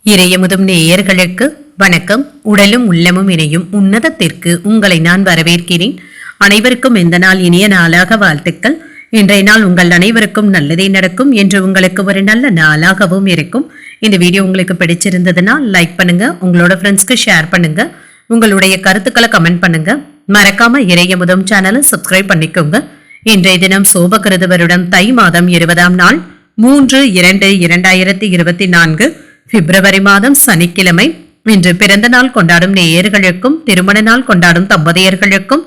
இறையமுதும் நேயர்களுக்கு வணக்கம். உடலும் உள்ளமும் இணையும் உன்னதத்திற்கு உங்களை நான் வரவேற்கிறேன். அனைவருக்கும் இந்த நாள் இனிய நாளாக வாழ்த்துக்கள். இன்றைய நாள் உங்கள் அனைவருக்கும் நல்லதே நடக்கும் என்று உங்களுக்கு ஒரு நல்ல நாளாகவும் இருக்கும். இந்த வீடியோ உங்களுக்கு பிடிச்சிருந்ததுன்னா லைக் பண்ணுங்க, உங்களோட ஃப்ரெண்ட்ஸ்க்கு ஷேர் பண்ணுங்க, உங்களுடைய கருத்துக்களை கமெண்ட் பண்ணுங்க. மறக்காம இறையமுதும் சேனலை சப்ஸ்கிரைப் பண்ணிக்கோங்க. இன்றைய தினம் சோபகிருது வருடம் தை மாதம் 20ஆம் நாள் 3/2/2024 பிப்ரவரி மாதம் சனிக்கிழமை. இன்று பிறந்த நாள் கொண்டாடும் நேயர்களுக்கும் திருமண நாள் கொண்டாடும் தம்பதியர்களுக்கும்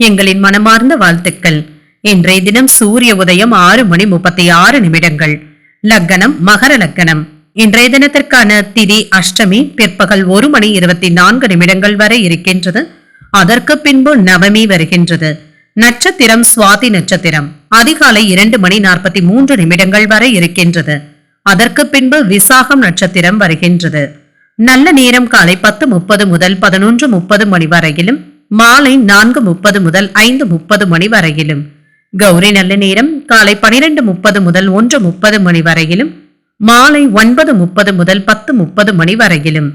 எங்களின் மனமார்ந்த வாழ்த்துக்கள். இன்றைய தினம் சூரிய உதயம் 6:36. லக்கணம் மகர லக்கணம். இன்றைய தினத்திற்கான திதி அஷ்டமி பிற்பகல் 1:24 வரை இருக்கின்றது. அதற்கு பின்பு நவமி வருகின்றது. நட்சத்திரம் சுவாதி நட்சத்திரம். அதிகாலை 2:43 வரை இருக்கின்றது. அதற்கு பின்பு விசாகம் நட்சத்திரம் வருகின்றது. நல்ல நேரம் காலை 10:30 முதல் 11:30 மணி வரையிலும், மாலை 4:30 முதல் 5:30 மணி வரையிலும். கௌரி நல்ல நேரம் காலை 12:30 முதல் 1:30 மணி வரையிலும், மாலை 9:30 முதல் 10:30 மணி வரையிலும்.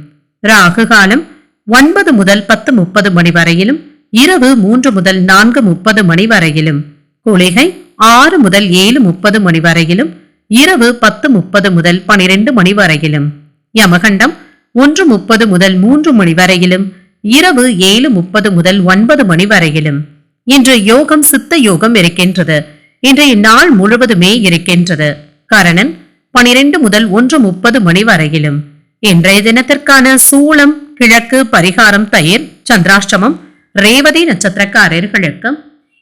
ராகு காலம் 9 முதல் 10:30 மணி வரையிலும், இரவு 3 முதல் 4:30 மணி வரையிலும். குளிகை 6 முதல் 7:30 மணி வரையிலும், இரவு 10:30 முதல் 12 மணி வரையிலும். யமகண்டம் 1:30 முதல் 3 மணி வரையிலும், இரவு 7:30 முதல் 9 மணி வரையிலும். இன்று யோகம் சித்த யோகம் இருக்கின்றது. இன்றைய நாள் முழுவதுமே இருக்கின்றது. கரணன் 12 முதல் 1:30 மணி வரையிலும். இன்றைய தினத்திற்கான சூளம் கிழக்கு, பரிகாரம் தயிர், சந்திராஷ்டமம் ரேவதி நட்சத்திரக்காரர்களுக்கு.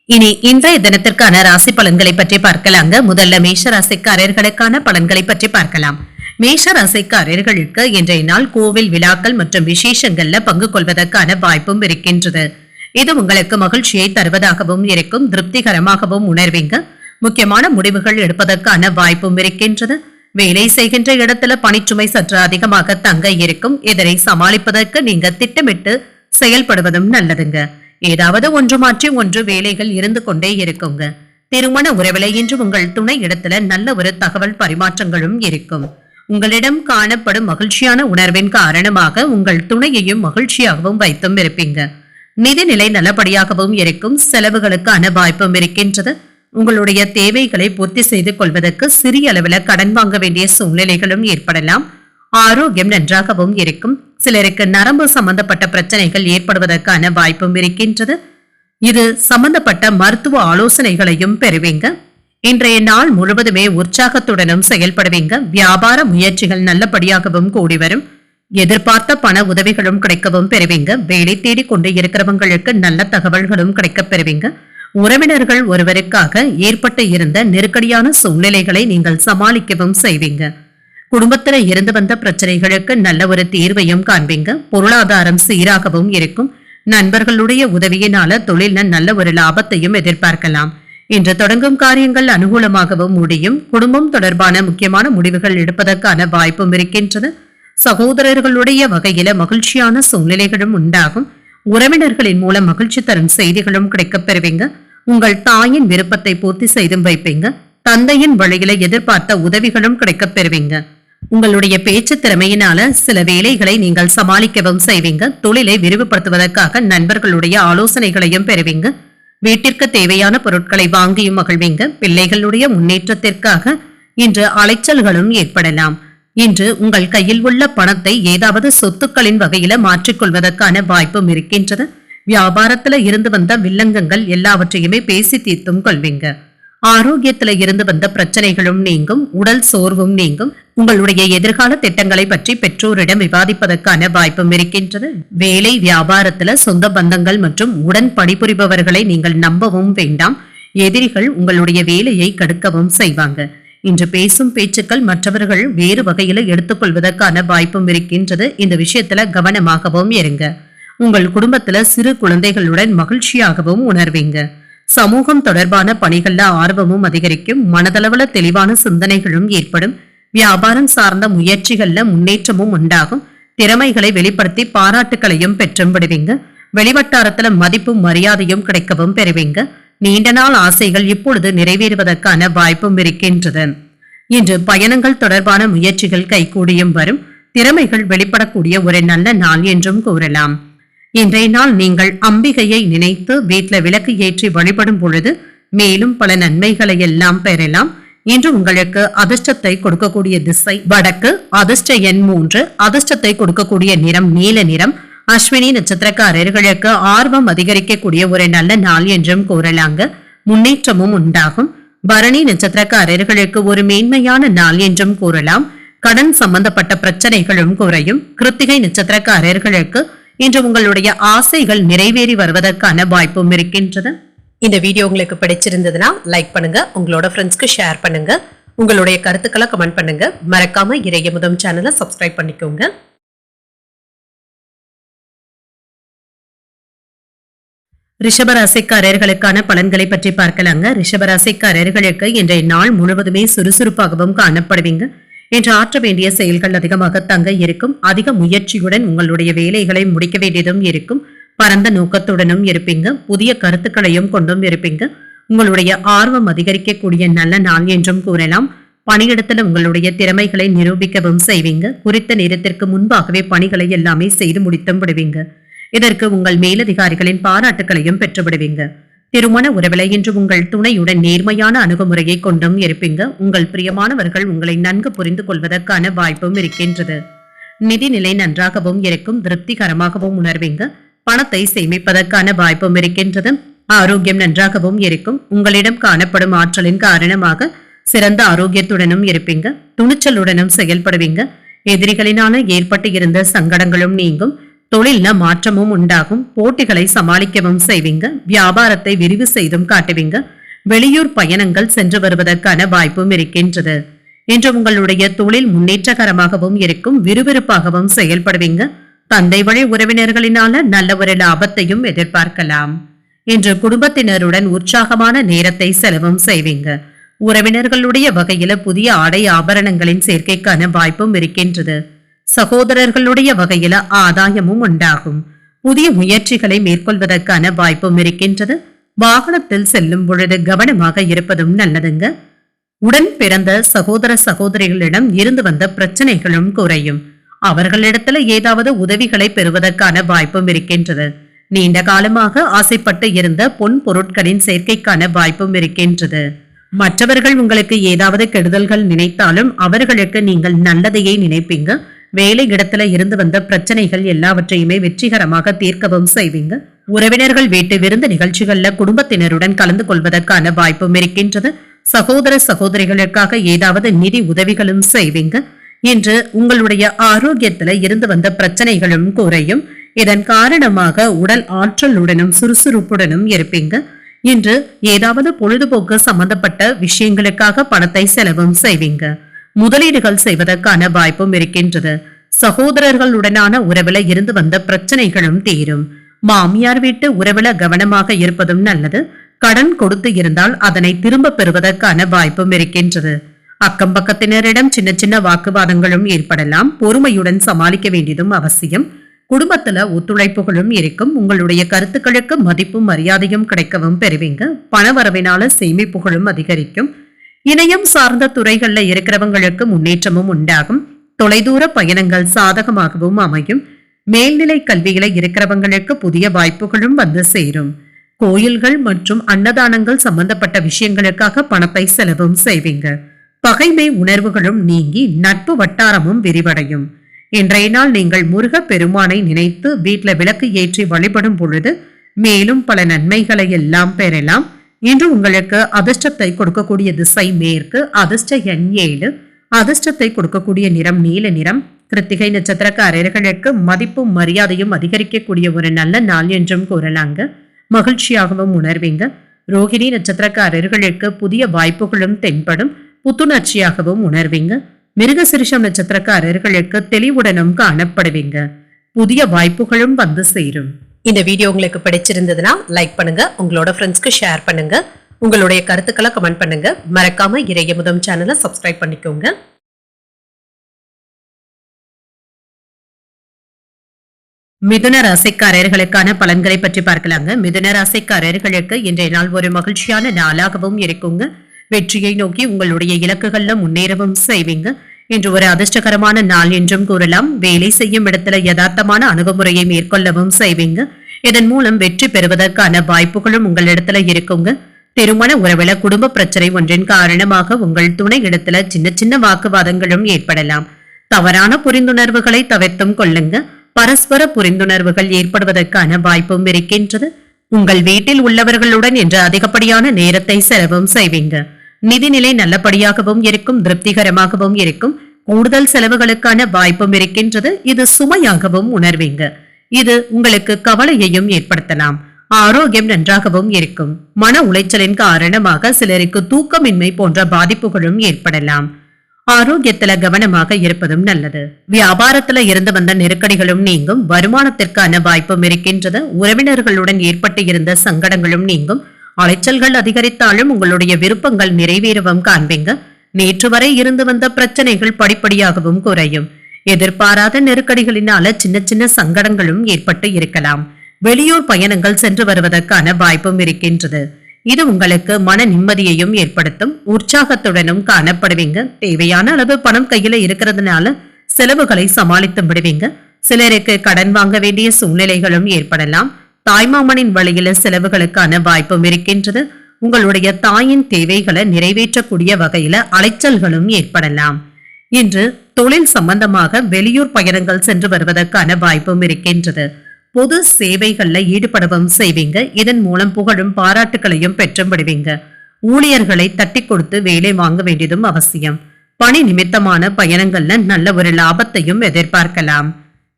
இனி இன்றைய தினத்திற்கான ராசி பலன்களை பற்றி பார்க்கலாங்க. முதல்ல மேஷ ராசிக்காரர்களுக்கான பலன்களை பற்றி பார்க்கலாம். மேஷ ராசிக்காரர்களுக்கு இன்றைய நாள் கோவில் விழாக்கள் மற்றும் விசேஷங்கள்ல பங்கு கொள்வதற்கான வாய்ப்பும் இருக்கின்றது. இது உங்களுக்கு மகிழ்ச்சியை தருவதாகவும் இருக்கும், திருப்திகரமாகவும் உணர்வீங்க. முக்கியமான முடிவுகள் எடுப்பதற்கான வாய்ப்பும் இருக்கின்றது. வேலை செய்கின்ற இடத்துல பணிச்சுமை சற்று அதிகமாக தங்க இருக்கும். இதனை சமாளிப்பதற்கு நீங்க திட்டமிட்டு செயல்படுவதும் நல்லதுங்க. ஏதாவது ஒன்று மாற்றி ஒன்று வேலைகள் இருந்து கொண்டே இருக்குங்க. திருமண உறவில இன்று உங்கள் துணை இடத்துல நல்ல ஒரு தகவல் பரிமாற்றங்களும் இருக்கும். உங்களிடம் காணப்படும் மகிழ்ச்சியான உணர்வின் காரணமாக உங்கள் துணையையும் மகிழ்ச்சியாகவும் வைத்தும் இருப்பீங்க. நிதிநிலை நல்லபடியாகவும் இருக்கும். செலவுகளுக்கான வாய்ப்பும் இருக்கின்றது. உங்களுடைய தேவைகளை பூர்த்தி செய்து கொள்வதற்கு சிறிய அளவில் கடன் வாங்க வேண்டிய சூழ்நிலைகளும் ஏற்படலாம். ஆரோக்கியம் நன்றாகவும் இருக்கும். சிலருக்கு நரம்பு சம்பந்தப்பட்ட பிரச்சனைகள் ஏற்படுவதற்கான வாய்ப்பும் இருக்கின்றது. இது சம்பந்தப்பட்ட மருத்துவ ஆலோசனைகளையும் பெறுவீங்க. இன்றைய நாள் முழுவதுமே உற்சாகத்துடனும் செயல்படுவீங்க. வியாபார முயற்சிகள் நல்லபடியாகவும் கூடி வரும். எதிர்பார்த்த பண உதவிகளும் கிடைக்கவும் பெறுவீங்க. வேலை தேடி கொண்டு இருக்கிறவங்களுக்கு நல்ல தகவல்களும் கிடைக்க பெறுவீங்க. உறவினர்கள் ஒருவருக்காக ஏற்பட்டு இருந்த நெருக்கடியான சூழ்நிலைகளை நீங்கள் சமாளிக்கவும் செய்வீங்க. குடும்பத்துல இருந்து வந்த பிரச்சனைகளுக்கு நல்ல ஒரு தீர்வையும் காண்பீங்க. பொருளாதாரம் சீராகவும் இருக்கும். நண்பர்களுடைய உதவியினால தொழில நல்ல ஒரு லாபத்தையும் எதிர்பார்க்கலாம். இன்று தொடங்கும் காரியங்கள் அனுகூலமாகவும் முடியும். குடும்பம் தொடர்பான முக்கியமான முடிவுகள் எடுப்பதற்கான வாய்ப்பும் இருக்கின்றது. சகோதரர்களுடைய வகையில மகிழ்ச்சியான சூழ்நிலைகளும் உண்டாகும். உறவினர்களின் மூலம் மகிழ்ச்சி தரும் செய்திகளும் கிடைக்கப் பெறுவீங்க. உங்கள் தாயின் விருப்பத்தை பூர்த்தி செய்தும் வைப்பீங்க. தந்தையின் வழியில எதிர்பார்த்த உதவிகளும் கிடைக்கப் பெறுவீங்க. உங்களுடைய பேச்சு திறமையினால சில வேலைகளை நீங்கள் சமாளிக்கவும் செய்வீங்க. தொழிலை விரிவுபடுத்துவதற்காக நண்பர்களுடைய ஆலோசனைகளையும் பெறுவீங்க. வீட்டிற்கு தேவையான பொருட்களை வாங்கியும் மகிழ்வீங்க. பிள்ளைகளுடைய முன்னேற்றத்திற்காக இன்று அலைச்சல்களும் ஏற்படலாம். இன்று உங்கள் கையில் உள்ள பணத்தை ஏதாவது சொத்துக்களின் வகையில மாற்றிக்கொள்வதற்கான வாய்ப்பும் இருக்கின்றது. வியாபாரத்துல இருந்து வந்த வில்லங்கங்கள் எல்லாவற்றையுமே பேசி தீர்த்தும் கொள்வீங்க. ஆரோக்கியத்துல இருந்து வந்த பிரச்சனைகளும் நீங்கும். உடல் சோர்வும் நீங்கும். உங்களுடைய எதிர்கால திட்டங்களை பற்றி பெற்றோரிடம் விவாதிப்பதற்கான வாய்ப்பும் இருக்கின்றது. வேலை வியாபாரத்துல சொந்த பந்தங்கள் மற்றும் உடன் பணிபுரிபவர்களை நீங்கள் நம்பவும் வேண்டாம். எதிரிகள் உங்களுடைய வேலையை கெடுக்கவும் செய்வாங்க. இன்று பேசும் பேச்சுக்கள் மற்றவர்கள் வேறு வகையில எடுத்துக்கொள்வதற்கான வாய்ப்பும் இருக்கின்றது. இந்த விஷயத்துல கவனமாகவும் இருங்க. உங்கள் குடும்பத்துல சிறு குழந்தைகளுடன் மகிழ்ச்சியாகவும் உணர்வீங்க. சமூகம் தொடர்பான பணிகள்ல ஆர்வமும் அதிகரிக்கும். மனதளவுல தெளிவான சிந்தனைகளும் ஏற்படும். வியாபாரம் சார்ந்த முயற்சிகள்ல முன்னேற்றமும் உண்டாகும். திறமைகளை வெளிப்படுத்தி பாராட்டுகளையும் பெற்றும் விடுவீங்க. வெளிவட்டாரத்துல மதிப்பும் மரியாதையும் கிடைக்கவும் பெறுவீங்க. நீண்ட நாள் ஆசைகள் இப்பொழுது நிறைவேறுவதற்கான வாய்ப்பும் இருக்கின்றது. இன்று பயணங்கள் தொடர்பான முயற்சிகள் கைகூடியும் வரும். திறமைகள் வெளிப்படக்கூடிய ஒரு நல்ல நாள் என்றும் கூறலாம். இன்றைய நாள் நீங்கள் அம்பிகையை நினைத்து வீட்டில் விளக்கு ஏற்றி வழிபடும் பொழுது மேலும் பல நன்மைகளை எல்லாம் பெறலாம். இன்று உங்களுக்கு அதிர்ஷ்டத்தை கொடுக்கக்கூடிய திசை வடக்கு, அதிர்ஷ்ட எண் 3, அதிர்ஷ்டத்தை கொடுக்கக்கூடிய நிறம் நீல நிறம். அஸ்வினி நட்சத்திரக்காரர்களுக்கு ஆர்வம் அதிகரிக்கக்கூடிய ஒரு நல்ல நாள் என்றும் கூறலாங்க. முன்னேற்றமும் உண்டாகும். பரணி நட்சத்திரக்காரர்களுக்கு ஒரு மேன்மையான நாள் என்றும் கூறலாம். கடன் சம்பந்தப்பட்ட பிரச்சனைகளும் குறையும். கிருத்திகை நட்சத்திரக்காரர்களுக்கு இன்று உங்களுடைய ஆசைகள் நிறைவேறி வருவதற்கான வாய்ப்பும் இருக்கின்றது. இந்த வீடியோ உங்களுக்கு பிடிச்சிருந்ததுன்னா லைக் பண்ணுங்க, உங்களோட ஃப்ரெண்ட்ஸ்க்கு ஷேர் பண்ணுங்க, உங்களுடைய கருத்துக்களை கமெண்ட் பண்ணுங்க. மறக்காம இறையமுதம் சேனலை சப்ஸ்கிரைப் பண்ணிக்கோங்க. ரிஷபராசிக்காரர்களுக்கான பலன்களை பற்றி பார்க்கலாங்க. ரிஷபராசிக்காரர்களுக்கு இன்றைய நாள் முழுவதுமே சுறுசுறுப்பாகவும் காணப்படுவீங்க. இன்று ஆற்ற வேண்டிய செயல்கள் அதிகமாக தங்க இருக்கும். அதிக முயற்சியுடன் உங்களுடைய வேலைகளை முடிக்க வேண்டியதும் இருக்கும். பரந்த நோக்கத்துடனும் இருப்பீங்க. புதிய கருத்துக்களையும் கொண்டும் இருப்பீங்க. உங்களுடைய ஆர்வம் அதிகரிக்கக்கூடிய நல்ல நாள் என்றும் கூறலாம். பணியிடத்துல உங்களுடைய திறமைகளை நிரூபிக்கவும் செய்வீங்க. குறித்த நேரத்திற்கு முன்பாகவே பணிகளை எல்லாமே செய்து முடித்தும் விடுவீங்க. இதற்கு உங்கள் மேலதிகாரிகளின் பாராட்டுகளையும் பெற்றுவிடுவீங்க. திருமண உறவில இன்று உங்கள் துணையுடன் நேர்மையான அணுகுமுறையை கொண்டும் இருப்பீங்க. உங்கள் பிரியமானவர்கள் உங்களை நன்கு புரிந்து கொள்வதற்கான வாய்ப்பும் இருக்கின்றது. நிதிநிலை நன்றாகவும் இருக்கும். திருப்திகரமாகவும் உணர்வீங்க. பணத்தை சேமிப்பதற்கான வாய்ப்பும் இருக்கின்றது. ஆரோக்கியம் நன்றாகவும் இருக்கும். உங்களிடம் காணப்படும் ஆற்றலின் காரணமாக சிறந்த ஆரோக்கியத்துடனும் இருப்பீங்க. துணிச்சலுடனும் செயல்படுவீங்க. எதிரிகளினால ஏற்பட்டு இருந்த சங்கடங்களும் நீங்கும். தொழில்ல மாற்றமும் உண்டாகும். போட்டிகளை சமாளிக்கவும் செய்வீங்க. வியாபாரத்தை விரிவு செய்தும் காட்டுவீங்க. வெளியூர் பயணங்கள் சென்று வருவதற்கான வாய்ப்பும் இருக்கின்றது. இன்று உங்களுடைய தொழில் முன்னேற்றகரமாகவும் இருக்கும். விறுவிறுப்பாகவும் செயல்படுவீங்க. தந்தை வழி உறவினர்களினால நல்ல ஒரு லாபத்தையும் எதிர்பார்க்கலாம். இன்று குடும்பத்தினருடன் உற்சாகமான நேரத்தை செலவும் செய்வீங்க. உறவினர்களுடைய வகையில புதிய ஆடை ஆபரணங்களின் சேர்க்கைக்கான வாய்ப்பும் இருக்கின்றது. சகோதரர்களுடைய வகையில ஆதாயமும் உண்டாகும். புதிய முயற்சிகளை மேற்கொள்வதற்கான வாய்ப்பும் இருக்கின்றது. வாகனத்தில் செல்லும் பொழுது கவனமாக இருப்பதும் நல்லதுங்க. உடன் பிறந்த சகோதர சகோதரிகளிடம் இருந்து வந்த பிரச்சனைகளும் குறையும். அவர்களிடத்துல ஏதாவது உதவிகளை பெறுவதற்கான வாய்ப்பும் இருக்கின்றது. நீண்ட காலமாக ஆசைப்பட்டு இருந்த பொன் பொருட்களின் சேர்க்கைக்கான வாய்ப்பும் இருக்கின்றது. மற்றவர்கள் உங்களுக்கு ஏதாவது கெடுதல்கள் நினைத்தாலும் அவர்களுக்கு நீங்கள் நல்லதையே நினைப்பீங்க. வேலை இடத்துல இருந்து வந்த பிரச்சனைகள் எல்லாவற்றையுமே வெற்றிகரமாக தீர்க்கவும் செய்வீங்க. உறவினர்கள் வீட்டு விருந்து நிகழ்ச்சிகள்ல குடும்பத்தினருடன் கலந்து கொள்வதற்கான வாய்ப்பும் இருக்கின்றது. சகோதர சகோதரிகளுக்காக ஏதாவது நிதி உதவிகளும் செய்வீங்க. இன்று உங்களுடைய ஆரோக்கியத்துல இருந்து வந்த பிரச்சனைகளும் குறையும். இதன் காரணமாக உடல் ஆற்றலுடனும் சுறுசுறுப்புடனும் இருப்பீங்க. இன்று ஏதாவது பொழுதுபோக்கு சம்பந்தப்பட்ட விஷயங்களுக்காக பணத்தை செலவும் செய்வீங்க. முதலீடுகள் செய்வதற்கான வாய்ப்பும் இருக்கின்றது. சகோதரர்களுடனான உறவுல இருந்து வந்த பிரச்சனைகளும் தீரும். மாமியார் வீட்டு உறவுல கவனமாக இருப்பதும் நல்லது. கடன் கொடுத்து இருந்தால் அதனை திரும்ப பெறுவதற்கான வாய்ப்பும் இருக்கின்றது. அக்கம் பக்கத்தினரிடம் சின்ன சின்ன வாக்குவாதங்களும் ஏற்படலாம். பொறுமையுடன் சமாளிக்க வேண்டியதும் அவசியம். குடும்பத்துல ஒத்துழைப்புகளும் இருக்கும். உங்களுடைய கருத்துக்களுக்கு மதிப்பும் மரியாதையும் கிடைக்கவும் பெறுவீங்க. பணவரவினால சேமிப்புகளும் அதிகரிக்கும். இணையம் சார்ந்த துறைகள்ல இருக்கிறவங்களுக்கு முன்னேற்றமும் உண்டாகும். தொலைதூர பயணங்கள் சாதகமாகவும் அமையும். மேல்நிலை கல்வியில இருக்கிறவங்களுக்கு புதிய வாய்ப்புகளும் வந்து சேரும். கோயில்கள் மற்றும் அன்னதானங்கள் சம்பந்தப்பட்ட விஷயங்களுக்காக பணத்தை செலவும் செய்வீங்க. பகைமை உணர்வுகளும் நீங்கி நட்பு வட்டாரமும் விரிவடையும். இன்றைய நாள் நீங்கள் முருக பெருமானை நினைத்து வீட்டுல விளக்கு ஏற்றி வழிபடும் பொழுது மேலும் பல நன்மைகளை எல்லாம் பெறலாம். இன்று உங்களுக்கு அதிர்ஷ்டத்தை கொடுக்கக்கூடிய திசை மேற்கு, அதிர்ஷ்ட எண் 7, அதிர்ஷ்டத்தை கொடுக்கக்கூடிய நிறம் நீல நிறம். கிருத்திகை நட்சத்திரக்காரர்களுக்கு மதிப்பும் மரியாதையும் அதிகரிக்கக்கூடிய ஒரு நல்ல நாள் என்றும் கூறலாங்க. மகிழ்ச்சியாகவும் உணர்வீங்க. ரோகிணி நட்சத்திரக்காரர்களுக்கு புதிய வாய்ப்புகளும் தென்படும். புத்துணர்ச்சியாகவும் உணர்வீங்க. மிருகசிரிஷம் நட்சத்திரக்காரர்களுக்கு தெளிவுடனும் காணப்படுவீங்க. புதிய வாய்ப்புகளும் வந்து சேரும். இந்த வீடியோ உங்களுக்கு பிடிச்சிருந்ததுன்னா லைக் பண்ணுங்க, உங்களோட ஃப்ரெண்ட்ஸ்க்கு ஷேர் பண்ணுங்க, உங்களுடைய கருத்துக்களை கமெண்ட் பண்ணுங்க. மறக்காம இறையமுதம் சேனலை சப்ஸ்கிரைப் பண்ணிக்கோங்க. மிதுன ராசிக்காரர்களுக்கான பலன்களை பற்றி பார்க்கலாங்க. மிதுன ராசிக்காரர்களுக்கு இன்றைய நாள் ஒரு மகிழ்ச்சியான நாளாகவும் இருக்குங்க. வெற்றியை நோக்கி உங்களுடைய இலக்குகள்ல முன்னேறவும் செய்வீங்க. இன்று ஒரு அதிர்ஷ்டகரமான நாள் என்றும் கூறலாம். வேலை செய்யும் இடத்துல யதார்த்தமான அணுகுமுறையை மேற்கொள்ளவும் செய்வீங்க. இதன் மூலம் வெற்றி பெறுவதற்கான வாய்ப்புகளும் உங்களிடத்துல இருக்குங்க. திருமண உறவுல குடும்ப பிரச்சனை ஒன்றின் காரணமாக உங்கள் துணை இடத்துல சின்ன சின்ன வாக்குவாதங்களும் ஏற்படலாம். தவறான புரிந்துணர்வுகளை தவிர்த்தும் கொள்ளுங்க. பரஸ்பர புரிந்துணர்வுகள் ஏற்படுவதற்கான வாய்ப்பும் இருக்கின்றது. உங்கள் வீட்டில் உள்ளவர்களுடன் என்று அதிகப்படியான நேரத்தை செலவும் செய்வீங்க. நிதிநிலை நல்லபடியாகவும் இருக்கும், திருப்திகரமாகவும் இருக்கும். கூடுதல் செலவுகளுக்கான வாய்ப்பும் இருக்கின்றது. இது சுமையாகவும் உணர்வீங்க. இது உங்களுக்கு கவலையையும் ஏற்படுத்தலாம். ஆரோக்கியம் நன்றாகவும் இருக்கும். மன உளைச்சலின் காரணமாக சிலருக்கு தூக்கமின்மை போன்ற பாதிப்புகளும் ஏற்படலாம். ஆரோக்கியத்துல கவனமாக இருப்பதும் நல்லது. வியாபாரத்துல இருந்து வந்த நெருக்கடிகளும் நீங்கும். வருமானத்திற்கான வாய்ப்பும் இருக்கின்றது. உறவினர்களுடன் ஏற்பட்டு இருந்த சங்கடங்களும் நீங்கும். அலைச்சல்கள் அதிகரித்தாலும் உங்களுடைய விருப்பங்கள் நிறைவேறவும் காண்பீங்க. நேற்று வரை இருந்து வந்த பிரச்சனைகள் படிப்படியாகவும் குறையும். எதிர்பாராத நெருக்கடிகளினால சின்ன சின்ன சங்கடங்களும் ஏற்பட்டு இருக்கலாம். வெளியூர் பயணங்கள் சென்று வருவதற்கான வாய்ப்பும் இருக்கின்றது. இது உங்களுக்கு மன நிம்மதியையும் ஏற்படுத்தும். உற்சாகத்துடனும் காணப்படுவீங்க. தேவையான அளவு பணம் கையில இருக்கிறதுனால செலவுகளை சமாளித்து விடுவீங்க. சிலருக்கு கடன் வாங்க வேண்டிய சூழ்நிலைகளும் ஏற்படலாம். தாய்மாமனின் வழியில செலவுகளுக்கான வாய்ப்பும் இருக்கின்றது. உங்களுடைய தாயின் தேவைகளை நிறைவேற்றக்கூடிய வகையில அலைச்சல்களும் ஏற்படலாம். இன்று தொழில் சம்பந்தமாக வெளியூர் பயணங்கள் சென்று வருவதற்கான வாய்ப்பும் இருக்கின்றது. பொது சேவைகள்ல ஈடுபடவும் செய்வீங்க. இதன் மூலம் புகழும் பாராட்டுகளையும் பெற்றும் விடுவீங்க. ஊழியர்களை தட்டி கொடுத்து வேலை வாங்க வேண்டியதும் அவசியம். பணி நிமித்தமான பயணங்கள்ல நல்ல ஒரு லாபத்தையும் எதிர்பார்க்கலாம்.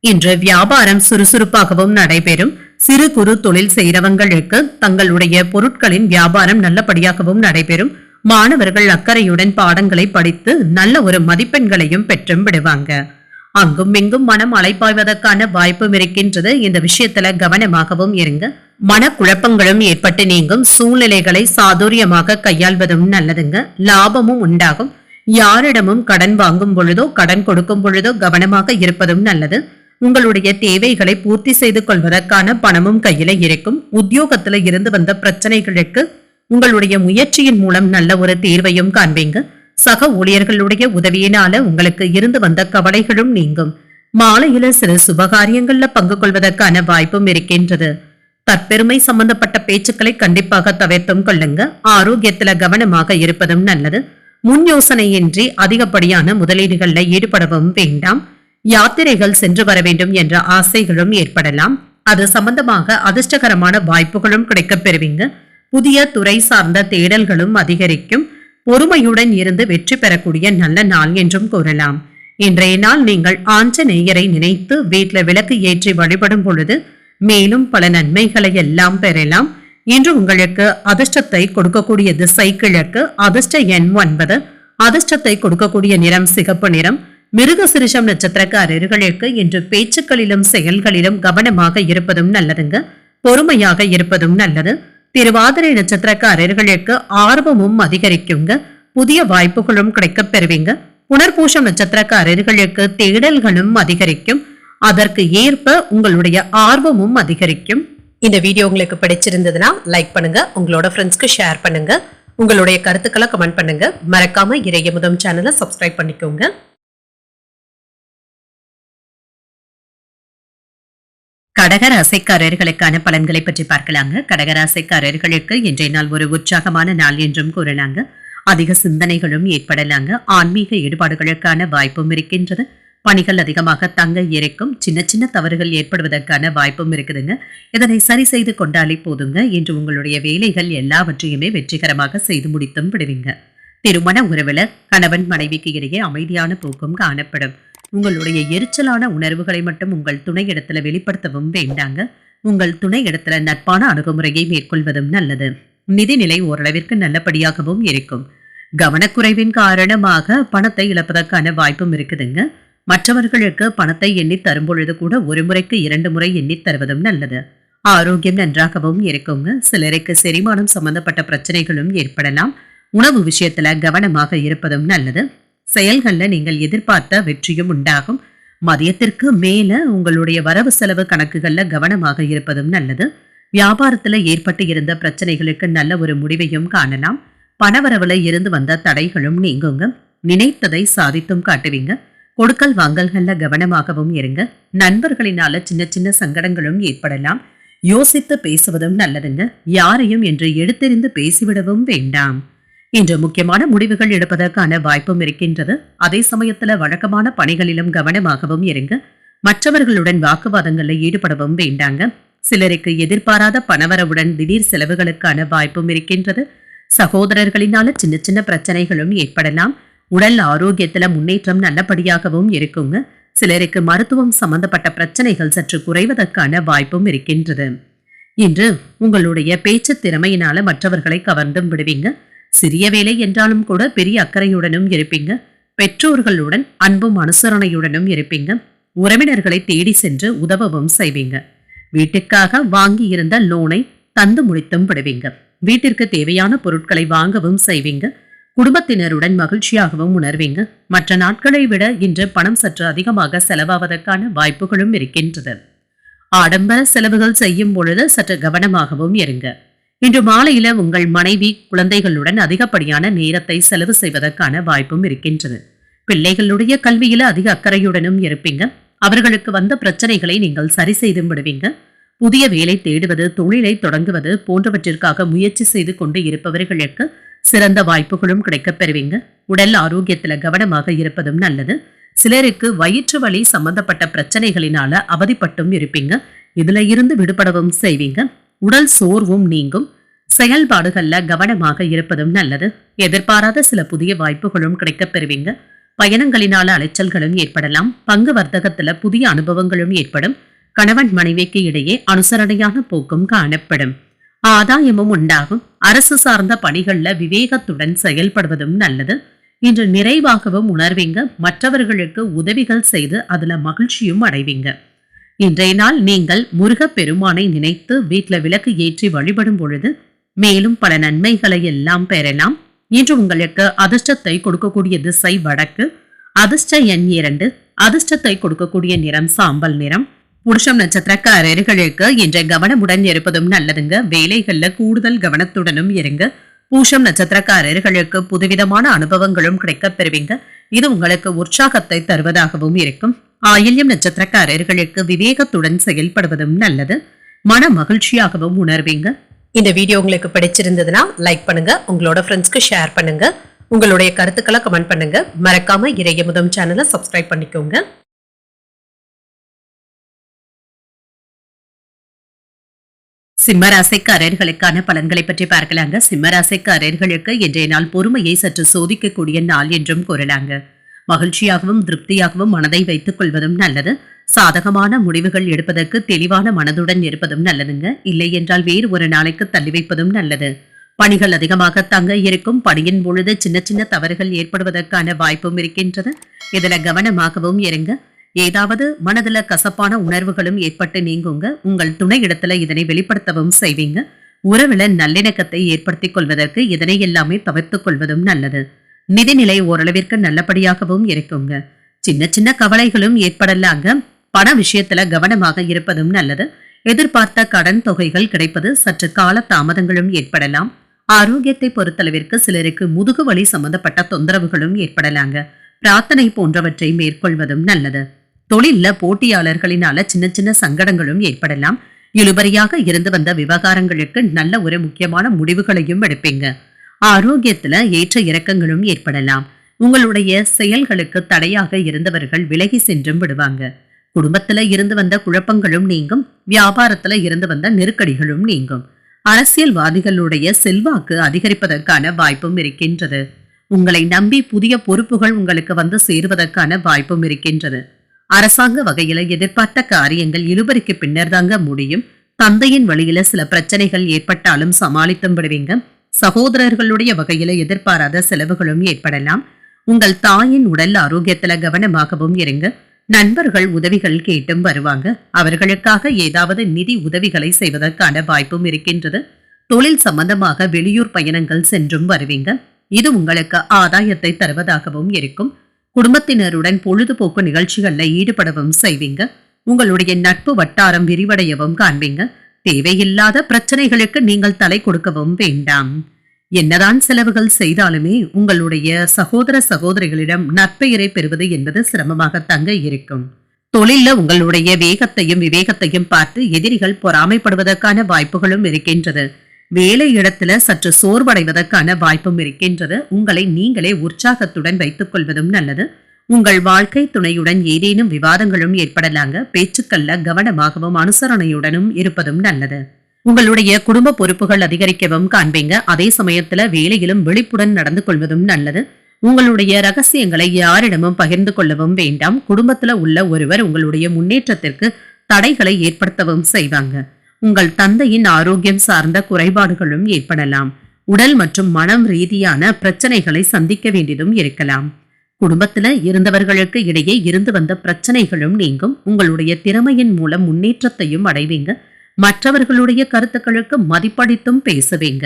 இன்று வியாபாரம் சுறுசுறுப்பாகவும் நடைபெறும். சிறு குறு தொழில் செய்கிறவங்களுக்கு தங்களுடைய பொருட்களின் வியாபாரம் நல்லபடியாகவும் நடைபெறும். மாணவர்கள் அக்கறையுடன் பாடங்களை படித்து நல்ல ஒரு மதிப்பெண்களையும் பெற்றும் விடுவாங்க. அங்கும் இங்கும் மனம் அலைப்பாய்வதற்கான வாய்ப்பும் இருக்கின்றது. இந்த விஷயத்துல கவனமாகவும் இருங்க. மனக்குழப்பங்களும் ஏற்பட்டு நீங்கும். சூழ்நிலைகளை சாதுரியமாக கையாள்வதும் நல்லதுங்க. லாபமும் உண்டாகும். யாரிடமும் கடன் வாங்கும் பொழுதோ கடன் கொடுக்கும் பொழுதோ கவனமாக இருப்பதும் நல்லது. உங்களுடைய தேவைகளை பூர்த்தி செய்து கொள்வதற்கான பணமும் கையில இருக்கும். உத்தியோகத்துல இருந்து வந்த பிரச்சனைகளுக்கு உங்களுடைய முயற்சியின் மூலம் நல்ல ஒரு தீர்வையும் காண்பீங்க. சக ஊழியர்களுடைய உதவியினால உங்களுக்கு இருந்து வந்த கவலைகளும் நீங்கும். மாலையில சில சுபகாரியங்கள்ல பங்கு கொள்வதற்கான வாய்ப்பும் இருக்கின்றது. தற்பெருமை சம்பந்தப்பட்ட பேச்சுக்களை கண்டிப்பாக தவிர்த்தும் கொள்ளுங்க. ஆரோக்கியத்துல கவனமாக இருப்பதும் நல்லது. முன் யோசனையின்றி அதிகப்படியான முதலீடுகள்ல ஈடுபடவும் வேண்டாம். யாத்திரைகள் சென்று வர வேண்டும் என்ற ஆசைகளும் ஏற்படலாம். அது சம்பந்தமாக அதிர்ஷ்டகரமான வாய்ப்புகளும் கிடைக்கப் பெறுவீங்க. புதிய துறை சார்ந்த தேடல்களும் அதிகரிக்கும். பொறுமையுடன் இருந்து வெற்றி பெறக்கூடிய நல்ல நாள் என்றும் கூறலாம். இன்றைய நாள் நீங்கள் ஆஞ்சநேயரை நினைத்து வீட்டில் விளக்கு ஏற்றி வழிபடும் பொழுது மேலும் பல நன்மைகளை எல்லாம் பெறலாம். இன்று உங்களுக்கு அதிர்ஷ்டத்தை கொடுக்கக்கூடிய திசை கிழக்கு. அதிர்ஷ்ட எண் 9. அதிர்ஷ்டத்தை கொடுக்கக்கூடிய நிறம் சிகப்பு நிறம். மிருகசிரிஷம் நட்சத்திரக்காரர்களுக்கு இன்று பேச்சுக்களிலும் செயல்களிலும் கவனமாக இருப்பதும் நல்லதுங்க. பொறுமையாக இருப்பதும் நல்லது. திருவாதிரை நட்சத்திரக்காரர்களுக்கு ஆர்வமும் அதிகரிக்குங்க. புதிய வாய்ப்புகளும் கிடைக்கப் பெறுவீங்க. புனர்பூசம் நட்சத்திரக்காரர்களுக்கு தேடல்களும் அதிகரிக்கும். அதற்கு ஏற்ப உங்களுடைய ஆர்வமும் அதிகரிக்கும். இந்த வீடியோ உங்களுக்கு பிடிச்சிருந்ததுன்னா லைக் பண்ணுங்க. உங்களோட ஃப்ரெண்ட்ஸ்க்கு ஷேர் பண்ணுங்க. உங்களுடைய கருத்துக்களை கமெண்ட் பண்ணுங்க. மறக்காம இறையமுதம் சேனலை சப்ஸ்கிரைப் பண்ணிக்கோங்க. கடகராசிக்காரர்களுக்கான பலன்களை பற்றி பார்க்கலாங்க. கடகராசிக்காரர்களுக்கு இன்றைய நாள் ஒரு உற்சாகமான நாள் என்றும் கூறலாங்க. அதிக சிந்தனைகளும் ஏற்படலாங்க. ஆன்மீக ஈடுபாடுகளுக்கான வாய்ப்பும் இருக்கின்றது. பணிகள் அதிகமாக தங்க இருக்கும். சின்ன சின்ன தவறுகள் ஏற்படுவதற்கான வாய்ப்பும் இருக்குதுங்க. இதனை சரி செய்து கொண்டாலே போதுங்க. இன்று உங்களுடைய வேலைகள் எல்லாவற்றையுமே வெற்றிகரமாக செய்து முடித்தும் விடுவீங்க. திருமண உறவுல கணவன் மனைவிக்கு இடையே அமைதியான போக்கும் காணப்படும். உங்களுடைய எரிச்சலான உணர்வுகளை மட்டும் உங்கள் துணை இடத்துல வெளிப்படுத்தவும் வேண்டாங்க. உங்கள் துணை இடத்துல நட்பான அணுகுமுறையை மேற்கொள்வதும் நல்லது. நிதிநிலை ஓரளவிற்கு நல்லபடியாகவும் இருக்கும். கவனக்குறைவின் காரணமாக பணத்தை இழப்பதற்கான வாய்ப்பும் இருக்குதுங்க. மற்றவர்களுக்கு பணத்தை எண்ணி தரும் பொழுது கூட ஒரு முறைக்கு 2 முறை எண்ணி தருவதும் நல்லது. ஆரோக்கியம் நன்றாகவும் இருக்குங்க. சிலருக்கு செரிமானம் சம்பந்தப்பட்ட பிரச்சனைகளும் ஏற்படலாம். உணவு விஷயத்துல கவனமாக இருப்பதும் நல்லது. செயல்கள்ல நீங்கள் எதிர்பார்த்த வெற்றியும் உண்டாகும். மதியத்திற்கு மேல உங்களுடைய வரவு செலவு கணக்குகள்ல கவனமாக இருப்பதும் நல்லது. வியாபாரத்துல ஏற்பட்டு இருந்த பிரச்சனைகளுக்கு நல்ல ஒரு முடிவையும் காணலாம். பணவரவுல இருந்து வந்த தடைகளும் நீங்குங்க. நினைத்ததை சாதித்தும் காட்டுவீங்க. கொடுக்கல் வாங்கல்கள்ல கவனமாகவும் இருங்க. நண்பர்களினால சின்ன சின்ன சங்கடங்களும் ஏற்படலாம். யோசித்து பேசுவதும் நல்லதுங்க. யாரையும் என்று எடுத்தெறிந்து பேசிவிடவும் வேண்டாம். இன்று முக்கியமான முடிவுகள் எடுப்பதற்கான வாய்ப்பும் இருக்கின்றது. அதே சமயத்துல வழக்கமான பணிகளிலும் கவனமாகவும் இருங்க. மற்றவர்களுடன் வாக்குவாதங்களில் ஈடுபடவும் வேண்டாங்க. சிலருக்கு எதிர்பாராத பணவரவுடன் திடீர் செலவுகளுக்கான வாய்ப்பும் இருக்கின்றது. சகோதரர்களினால சின்ன சின்ன பிரச்சனைகளும் ஏற்படலாம். உடல் ஆரோக்கியத்துல முன்னேற்றம் நல்லபடியாகவும் இருக்குங்க. சிலருக்கு மருத்துவம் சம்பந்தப்பட்ட பிரச்சனைகள் சற்று குறைவதற்கான வாய்ப்பும் இருக்கின்றது. இன்று உங்களுடைய பேச்சு திறமையினால மற்றவர்களை கவர்ந்தும் விடுவீங்க. சிறிய வேலை என்றாலும் கூட பெரிய அக்கறையுடனும் இருப்பீங்க. பெற்றோர்களுடன் அன்பும் அனுசரணையுடனும் இருப்பீங்க. உறவினர்களை தேடி சென்று உதவவும் செய்வீங்க. வீட்டுக்காக வாங்கி இருந்த லோனை தந்து முடித்தும் விடுவீங்க. வீட்டிற்கு தேவையான பொருட்களை வாங்கவும் செய்வீங்க. குடும்பத்தினருடன் மகிழ்ச்சியாகவும் உணர்வீங்க. மற்ற நாட்களை விட இன்று பணம் சற்று அதிகமாக செலவாவதற்கான வாய்ப்புகளும் இருக்கின்றது. ஆடம்பர செலவுகள் செய்யும் பொழுது சற்று கவனமாகவும் இருங்க. இன்று மாலையில உங்கள் மனைவி குழந்தைகளுடன் அதிகப்படியான நேரத்தை செலவு செய்வதற்கான வாய்ப்பும் இருக்கின்றது. பிள்ளைகளுடைய கல்வியில அதிக அக்கறையுடனும் இருப்பீங்க. அவர்களுக்கு வந்த பிரச்சனைகளை நீங்கள் சரி செய்து விடுவீங்க. புதிய வேலை தேடுவது, தொழிலை தொடங்குவது போன்றவற்றிற்காக முயற்சி செய்து கொண்டு இருப்பவர்களுக்கு சிறந்த வாய்ப்புகளும் கிடைக்கப் பெறுவீங்க. உடல் ஆரோக்கியத்துல கவனமாக இருப்பதும் நல்லது. சிலருக்கு வயிற்று வலி சம்பந்தப்பட்ட பிரச்சனைகளினால அவதிப்பட்டும் இருப்பீங்க. இதுல இருந்து விடுபடவும் செய்வீங்க. உடல் சோர்வும் நீங்கும். செயல்பாடுகள்ல கவனமாக இருப்பதும் நல்லது. எதிர்பாராத சில புதிய வாய்ப்புகளும் கிடைக்கப் பெறுவீங்க. பயணங்களினால அலைச்சல்களும் ஏற்படலாம். பங்கு வர்த்தகத்துல புதிய அனுபவங்களும் ஏற்படும். கணவன் மனைவிக்கு இடையே அனுசரணையான போக்கும் காணப்படும். ஆதாயமும் உண்டாகும். அரசு சார்ந்த பணிகள்ல விவேகத்துடன் செயல்படுவதும் நல்லது. இன்று நிறைவாகவும் உணர்வீங்க. மற்றவர்களுக்கு உதவிகள் செய்து அதுல மகிழ்ச்சியும் அடைவீங்க. இன்றைய நாள் நீங்கள் முருகப் பெருமானை நினைத்து வீட்டுல விளக்கு ஏற்றி வழிபடும் பொழுது மேலும் பல நன்மைகளை எல்லாம் பெறலாம். இன்று உங்களுக்கு அதிர்ஷ்டத்தை கொடுக்கக்கூடிய திசை வடக்கு. அதிர்ஷ்ட எண் 2. அதிர்ஷ்டத்தை கொடுக்கக்கூடிய நிறம் சாம்பல் நிறம். புருஷம் நட்சத்திரக்காரர்களுக்கு இன்று கவனமுடன் இருப்பதும் நல்லதுங்க. வேலைகள்ல கூடுதல் கவனத்துடனும் இருங்க. பூஷம் நட்சத்திரக்காரர்களுக்கு புதுவிதமான அனுபவங்களும் கிடைக்கப் பெறுவீங்க. இது உங்களுக்கு உற்சாகத்தை தருவதாகவும் இருக்கும். ஆயில்யம் நட்சத்திரக்காரர்களுக்கு விவேகத்துடன் செயல்படுவதும் நல்லது. மன மகிழ்ச்சியாகவும் உணர்வீங்க. இந்த வீடியோ உங்களுக்கு பிடிச்சிருந்ததுன்னா லைக் பண்ணுங்க. உங்களோட ஃப்ரெண்ட்ஸ்க்கு ஷேர் பண்ணுங்க. உங்களுடைய கருத்துக்களை கமெண்ட் பண்ணுங்க. மறக்காம இறையமுதம் சேனலை சப்ஸ்கிரைப் பண்ணிக்கோங்க. சிம்மராசிக்காரர்களுக்கான பலன்களை பற்றி பார்க்கலாங்க. சிம்மராசிக்காரர்களுக்கு இன்றைய நாள் பொறுமையை சற்று சோதிக்கக்கூடிய நாள் என்றும் கூறலாங்க. மகிழ்ச்சியாகவும் திருப்தியாகவும் மனதை வைத்துக் கொள்வதும் நல்லது. சாதகமான முடிவுகள் எடுப்பதற்கு தெளிவான மனதுடன் இருப்பதும் நல்லதுங்க. இல்லை என்றால் வேறு ஒரு நாளைக்கு தள்ளி வைப்பதும் நல்லது. பணிகள் அதிகமாக தங்க இருக்கும். பணியின் பொழுது சின்ன சின்ன தவறுகள் ஏற்படுவதற்கான வாய்ப்பும் இருக்கின்றது. இதுல கவனமாகவும் இருங்க. ஏதாவது மனதுல கசப்பான உணர்வுகளும் ஏற்பட்டு நீங்குங்க. உங்கள் துணை இடத்துல இதனை வெளிப்படுத்தவும் செய்வீங்க. உறவுல நல்லிணக்கத்தை ஏற்படுத்திக் கொள்வதற்கு இதனை எல்லாமே தவிர்த்துக் கொள்வதும் நல்லது. நிதிநிலை ஓரளவிற்கு நல்லபடியாகவும் இருக்குங்க. சின்ன சின்ன கவலைகளும் ஏற்படலாங்க. பண விஷயத்துல கவனமாக இருப்பதும் நல்லது. எதிர்பார்த்த கடன் தொகைகள் கிடைப்பது சற்று கால தாமதங்களும் ஏற்படலாம். ஆரோக்கியத்தை பொறுத்தளவிற்கு சிலருக்கு முதுகு வலி சம்பந்தப்பட்ட தொந்தரவுகளும் ஏற்படலாங்க. பிரார்த்தனை போன்றவற்றை மேற்கொள்வதும் நல்லது. தொழில்ல போட்டியாளர்களினால சின்ன சின்ன சங்கடங்களும் ஏற்படலாம். இழுபறியாக இருந்து வந்த விவகாரங்களுக்கு நல்ல ஒரு முக்கியமான முடிவுகளையும் எடுப்பீங்க. ஆரோக்கியத்துல ஏற்ற இறக்கங்களும் ஏற்படலாம். உங்களுடைய செயல்களுக்கு தடையாக இருந்தவர்கள் விலகி சென்றும் விடுவாங்க. குடும்பத்துல இருந்து வந்த குழப்பங்களும் நீங்கும். வியாபாரத்துல இருந்து வந்த நெருக்கடிகளும் நீங்கும். அரசியல்வாதிகளுடைய செல்வாக்கு அதிகரிப்பதற்கான வாய்ப்பும் இருக்கின்றது. உங்களை நம்பி புதிய பொறுப்புகள் உங்களுக்கு வந்து சேருவதற்கான வாய்ப்பும் இருக்கின்றது. அரசாங்க வகையில எதிர்பார்த்த காரியங்கள் இழுபறிக்கு பின்னர் தாங்க முடியும். தந்தையின் வழியில சில பிரச்சனைகள் ஏற்பட்டாலும் சமாளித்தும் விடுவீங்க. சகோதரர்களுடைய வகையில எதிர்பாராத செலவுகளும் ஏற்படலாம். உங்கள் தாயின் உடல் ஆரோக்கியத்துல கவனமாகவும் இருங்க. நண்பர்கள் உதவிகள் கேட்டும் வருவாங்க. அவர்களுக்காக ஏதாவது நிதி உதவிகளை செய்வதற்கான வாய்ப்பும் இருக்கின்றது. தொழில் சம்பந்தமாக வெளியூர் பயணங்கள் சென்றும் வருவீங்க. இது உங்களுக்கு ஆதாயத்தை தருவதாகவும் இருக்கும். குடும்பத்தினருடன் பொழுதுபோக்கு நிகழ்ச்சிகள்ல ஈடுபடவும் செய்வீங்க. உங்களுடைய நட்பு வட்டாரம் விரிவடையவும் காண்பீங்க. தேவையில்லாத பிரச்சனைகளுக்கு நீங்கள் தலை கொடுக்கவும் வேண்டாம். என்னதான் செலவுகள் செய்தாலுமே உங்களுடைய சகோதர சகோதரிகளிடம் நற்பெயரை பெறுவது என்பது சிரமமாக தங்க இருக்கும். தொழில்ல உங்களுடைய வேகத்தையும் விவேகத்தையும் பார்த்து எதிரிகள் பொறாமைப்படுவதற்கான வாய்ப்புகளும் இருக்கின்றது. வேலை இடத்துல சற்று சோர்வடைவதற்கான வாய்ப்பும் இருக்கின்றது. உங்களை நீங்களே உற்சாகத்துடன் வைத்துக் கொள்வதும் நல்லது. உங்கள் வாழ்க்கை துணையுடன் ஏதேனும் விவாதங்களும் ஏற்படலாங்க. பேச்சுக்கள்ல கவனமாகவும் அனுசரணையுடனும் இருப்பதும் நல்லது. உங்களுடைய குடும்ப பொறுப்புகள் அதிகரிக்கவும் காண்பீங்க. அதே சமயத்துல வேலையிலும் விழிப்புடன் நடந்து கொள்வதும் நல்லது. உங்களுடைய ரகசியங்களை யாரிடமும் பகிர்ந்து கொள்ளவும் வேண்டாம். குடும்பத்துல உள்ள ஒருவர் உங்களுடைய முன்னேற்றத்திற்கு தடைகளை ஏற்படுத்தவும் செய்வாங்க. உங்கள் தந்தையின் ஆரோக்கியம் சார்ந்த குறைபாடுகளும் ஏற்படலாம். உடல் மற்றும் மனம் ரீதியான பிரச்சனைகளை சந்திக்க வேண்டியதும் இருக்கலாம். குடும்பத்துல இருந்தவர்களுக்கு இடையே இருந்து வந்த பிரச்சனைகளும் நீங்கும். உங்களுடைய திறமையின் மூலம் முன்னேற்றத்தையும் அடைவீங்க. மற்றவர்களுடைய கருத்துக்களுக்கு மதிப்பளித்தும் பேசுவீங்க.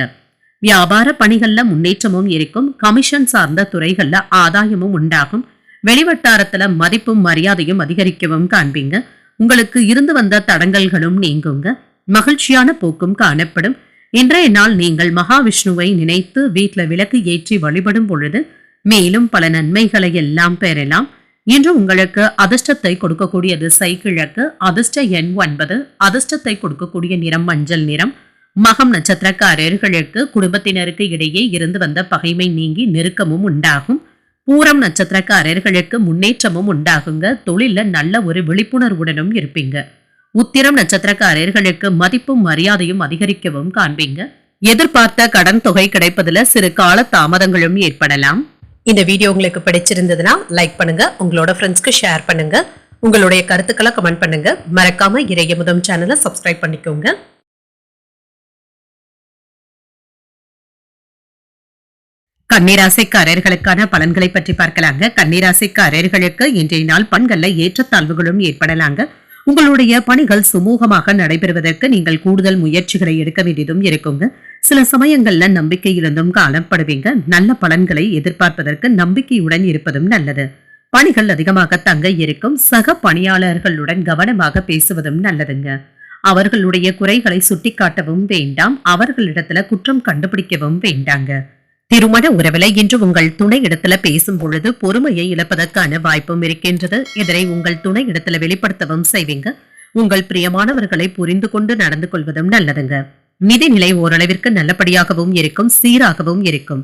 வியாபார பணிகள்ல முன்னேற்றமும் இருக்கும். கமிஷன் சார்ந்த துறைகள்ல ஆதாயமும் உண்டாகும். வெளிவட்டாரத்துல மதிப்பும் மரியாதையும் அதிகரிக்கவும் காண்பீங்க. உங்களுக்கு இருந்து வந்த தடங்கல்களும் நீங்குங்க. மகிழ்ச்சியான போக்கும் காணப்படும். இன்றைய நாள் நீங்கள் மகாவிஷ்ணுவை நினைத்து வீட்டுல விளக்கு ஏற்றி வழிபடும் பொழுது மேலும் பல நன்மைகளை எல்லாம் பெறலாம். இன்று உங்களுக்கு அதிர்ஷ்டத்தை கொடுக்கக்கூடிய திசை கிழக்கு. அதிர்ஷ்ட எண் 9. அதிர்ஷ்டத்தை கொடுக்கக்கூடிய நிறம் மஞ்சள் நிறம். மகம் நட்சத்திரக்காரர்களுக்கு குடும்பத்தினருக்கு இடையே இருந்து வந்த பகைமை நீங்கி நெருக்கமும் உண்டாகும். பூரம் நட்சத்திரக்காரர்களுக்கு முன்னேற்றமும் உண்டாகுங்க. தொழில நல்ல ஒரு விழிப்புணர்வுடனும் இருப்பீங்க. உத்திரம் நட்சத்திரக்காரர்களுக்கு மதிப்பும் மரியாதையும் அதிகரிக்கவும் காண்பீங்க. எதிர்பார்த்த கடன் தொகை கிடைப்பதுல சிறு கால தாமதங்களும் ஏற்படலாம். இந்த வீடியோ உங்களுக்கு பிடிச்சிருந்ததுன்னா லைக் பண்ணுங்க. உங்களோட ஃப்ரெண்ட்ஸ்க்கு ஷேர் பண்ணுங்க. உங்களுடைய கருத்துக்களை கமெண்ட் பண்ணுங்க. மறக்காம இறையமுதம் சேனலை சப்ஸ்கிரைப் பண்ணிக்கோங்க. கன்னிராசிக்காரர்களுக்கான பலன்களை பற்றி பார்க்கலாங்க. கன்னிராசிக்காரர்களுக்கு இன்றைய நாள் பண்கள்ல ஏற்றத்தாழ்வுகளும் ஏற்படலாங்க. உங்களுடைய பணிகள் சுமூகமாக நடைபெறுவதற்கு நீங்கள் கூடுதல் முயற்சிகளை எடுக்க வேண்டியதும் இருக்குங்க. சில சமயங்கள்ல நம்பிக்கையிலிருந்தும் காணப்படுவீங்க. நல்ல பலன்களை எதிர்பார்ப்பதற்கு நம்பிக்கையுடன் இருப்பதும் நல்லது. பணிகள் அதிகமாக தங்க இருக்கும். சக பணியாளர்களுடன் கவனமாக பேசுவதும் நல்லதுங்க. அவர்களுடைய குறைகளை சுட்டிக்காட்டவும் வேண்டாம். அவர்களிடத்துல குற்றம் கண்டுபிடிக்கவும் வேண்டாங்க. திருமண உறவில இன்று உங்கள் துணை இடத்துல பேசும் பொழுது பொறுமையை இழப்பதற்கான வாய்ப்பும் இருக்கின்றது. இதனை உங்கள் துணை இடத்துல வெளிப்படுத்தவும் செய்வீங்க. உங்கள் பிரியமானவர்களை புரிந்து கொண்டு நடந்து கொள்வதும் நல்லதுங்க. நிதிநிலை ஓரளவிற்கு நல்லபடியாகவும் இருக்கும். சீராகவும் இருக்கும்.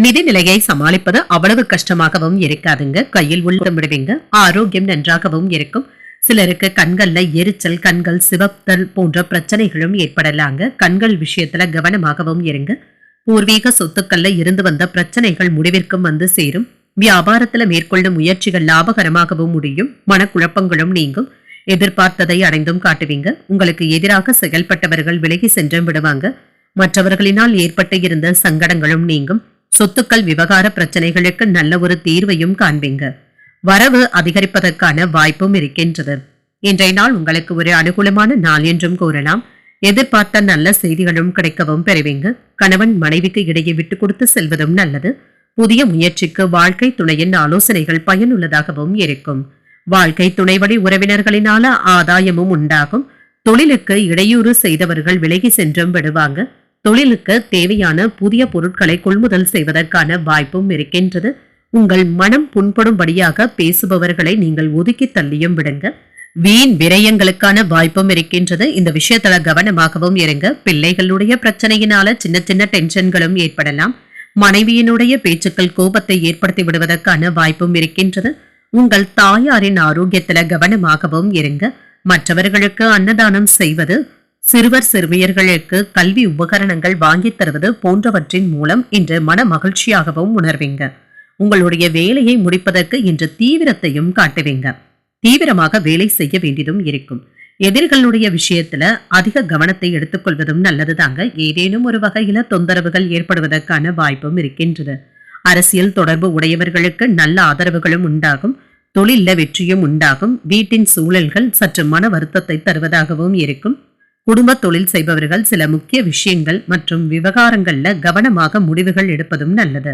நிதிநிலையை சமாளிப்பது அவ்வளவு கஷ்டமாகவும் இருக்காதுங்க. கையில் உள்ள விடுவீங்க. ஆரோக்கியம் நன்றாகவும் இருக்கும். சிலருக்கு கண்கள்ல எரிச்சல், கண்கள் சிவத்தல் போன்ற பிரச்சனைகளும் ஏற்படலாங்க. கண்கள் விஷயத்துல கவனமாகவும் இருங்க. பூர்வீக சொத்துக்கள்ல இருந்து வந்த பிரச்சனைகள் முடிவிற்கும் வந்து சேரும். வியாபாரத்துல மேற்கொள்ளும் முயற்சிகள் லாபகரமாகவும் முடியும். மனக்குழப்பங்களும் நீங்கும். எதிர்பார்த்ததை அடைந்தும் காட்டுவீங்க. உங்களுக்கு எதிராக செயல்பட்டவர்கள் விலகி சென்று விடுவாங்க. மற்றவர்களினால் ஏற்பட்டு இருந்த சங்கடங்களும் நீங்கும். சொத்துக்கள் விவகார பிரச்சனைகளுக்கு நல்ல ஒரு தீர்வையும் காண்பீங்க. வரவு அதிகரிப்பதற்கான வாய்ப்பும் இருக்கின்றது. இன்றைய நாள் உங்களுக்கு ஒரு அனுகூலமான நாள் என்றும் கூறலாம். எதிர்பார்த்த நல்ல செய்திகளும் கிடைக்கவும் பெறுவீங்க. கணவன் மனைவிக்கு இடையே விட்டு கொடுத்து செல்வதும் நல்லது. புதிய முயற்சிக்கு வாழ்க்கை துணையின் ஆலோசனைகள் பயனுள்ளதாகவும் இருக்கும். வாழ்க்கை துணை வழி உறவினர்களினால ஆதாயமும் உண்டாகும். தொழிலுக்கு இடையூறு செய்தவர்கள் விலகி சென்றும் விடுவாங்க. தொழிலுக்கு தேவையான புதிய பொருட்களை கொள்முதல் செய்வதற்கான வாய்ப்பும் இருக்கின்றது. உங்கள் மனம் புண்படும்படியாக பேசுபவர்களை நீங்கள் ஒதுக்கி தள்ளியும் விடுங்க. வீண் விரயங்களுக்கான வாய்ப்பும் இருக்கின்றது. இந்த விஷயத்துல கவனமாகவும் இருங்க. பிள்ளைகளுடைய பிரச்சனையினால சின்ன சின்ன டென்ஷன்களும் ஏற்படலாம். மனைவியினுடைய பேச்சுக்கள் கோபத்தை ஏற்படுத்தி விடுவதற்கான வாய்ப்பும் இருக்கின்றது. உங்கள் தாயாரின் ஆரோக்கியத்துல கவனமாகவும் இருங்க. மற்றவர்களுக்கு அன்னதானம் செய்வது, சிறுவர் சிறுமியர்களுக்கு கல்வி உபகரணங்கள் வாங்கித் தருவது போன்றவற்றின் மூலம் இன்று மன மகிழ்ச்சியாகவும் உணர்வீங்க. உங்களுடைய வேலையை முடிப்பதற்கு இன்று தீவிரத்தையும் காட்டுவீங்க. தீவிரமாக வேலை செய்ய வேண்டியதும் இருக்கும். எதிரிகளுடைய விஷயத்துல அதிக கவனத்தை எடுத்துக்கொள்வதும் நல்லதுதாங்க. ஏதேனும் ஒரு வகையில தொந்தரவுகள் ஏற்படுவதற்கான வாய்ப்பும் இருக்கின்றது. அரசியல் தொடர்பு உடையவர்களுக்கு நல்ல ஆதரவுகளும் உண்டாகும். தொழில வெற்றியும் உண்டாகும். வீட்டின் சூழல்கள் சற்று மன வருத்தத்தை தருவதாகவும் இருக்கும். குடும்ப தொழில் செய்பவர்கள் சில முக்கிய விஷயங்கள் மற்றும் விவகாரங்கள்ல கவனமாக முடிவுகள் எடுப்பதும் நல்லது.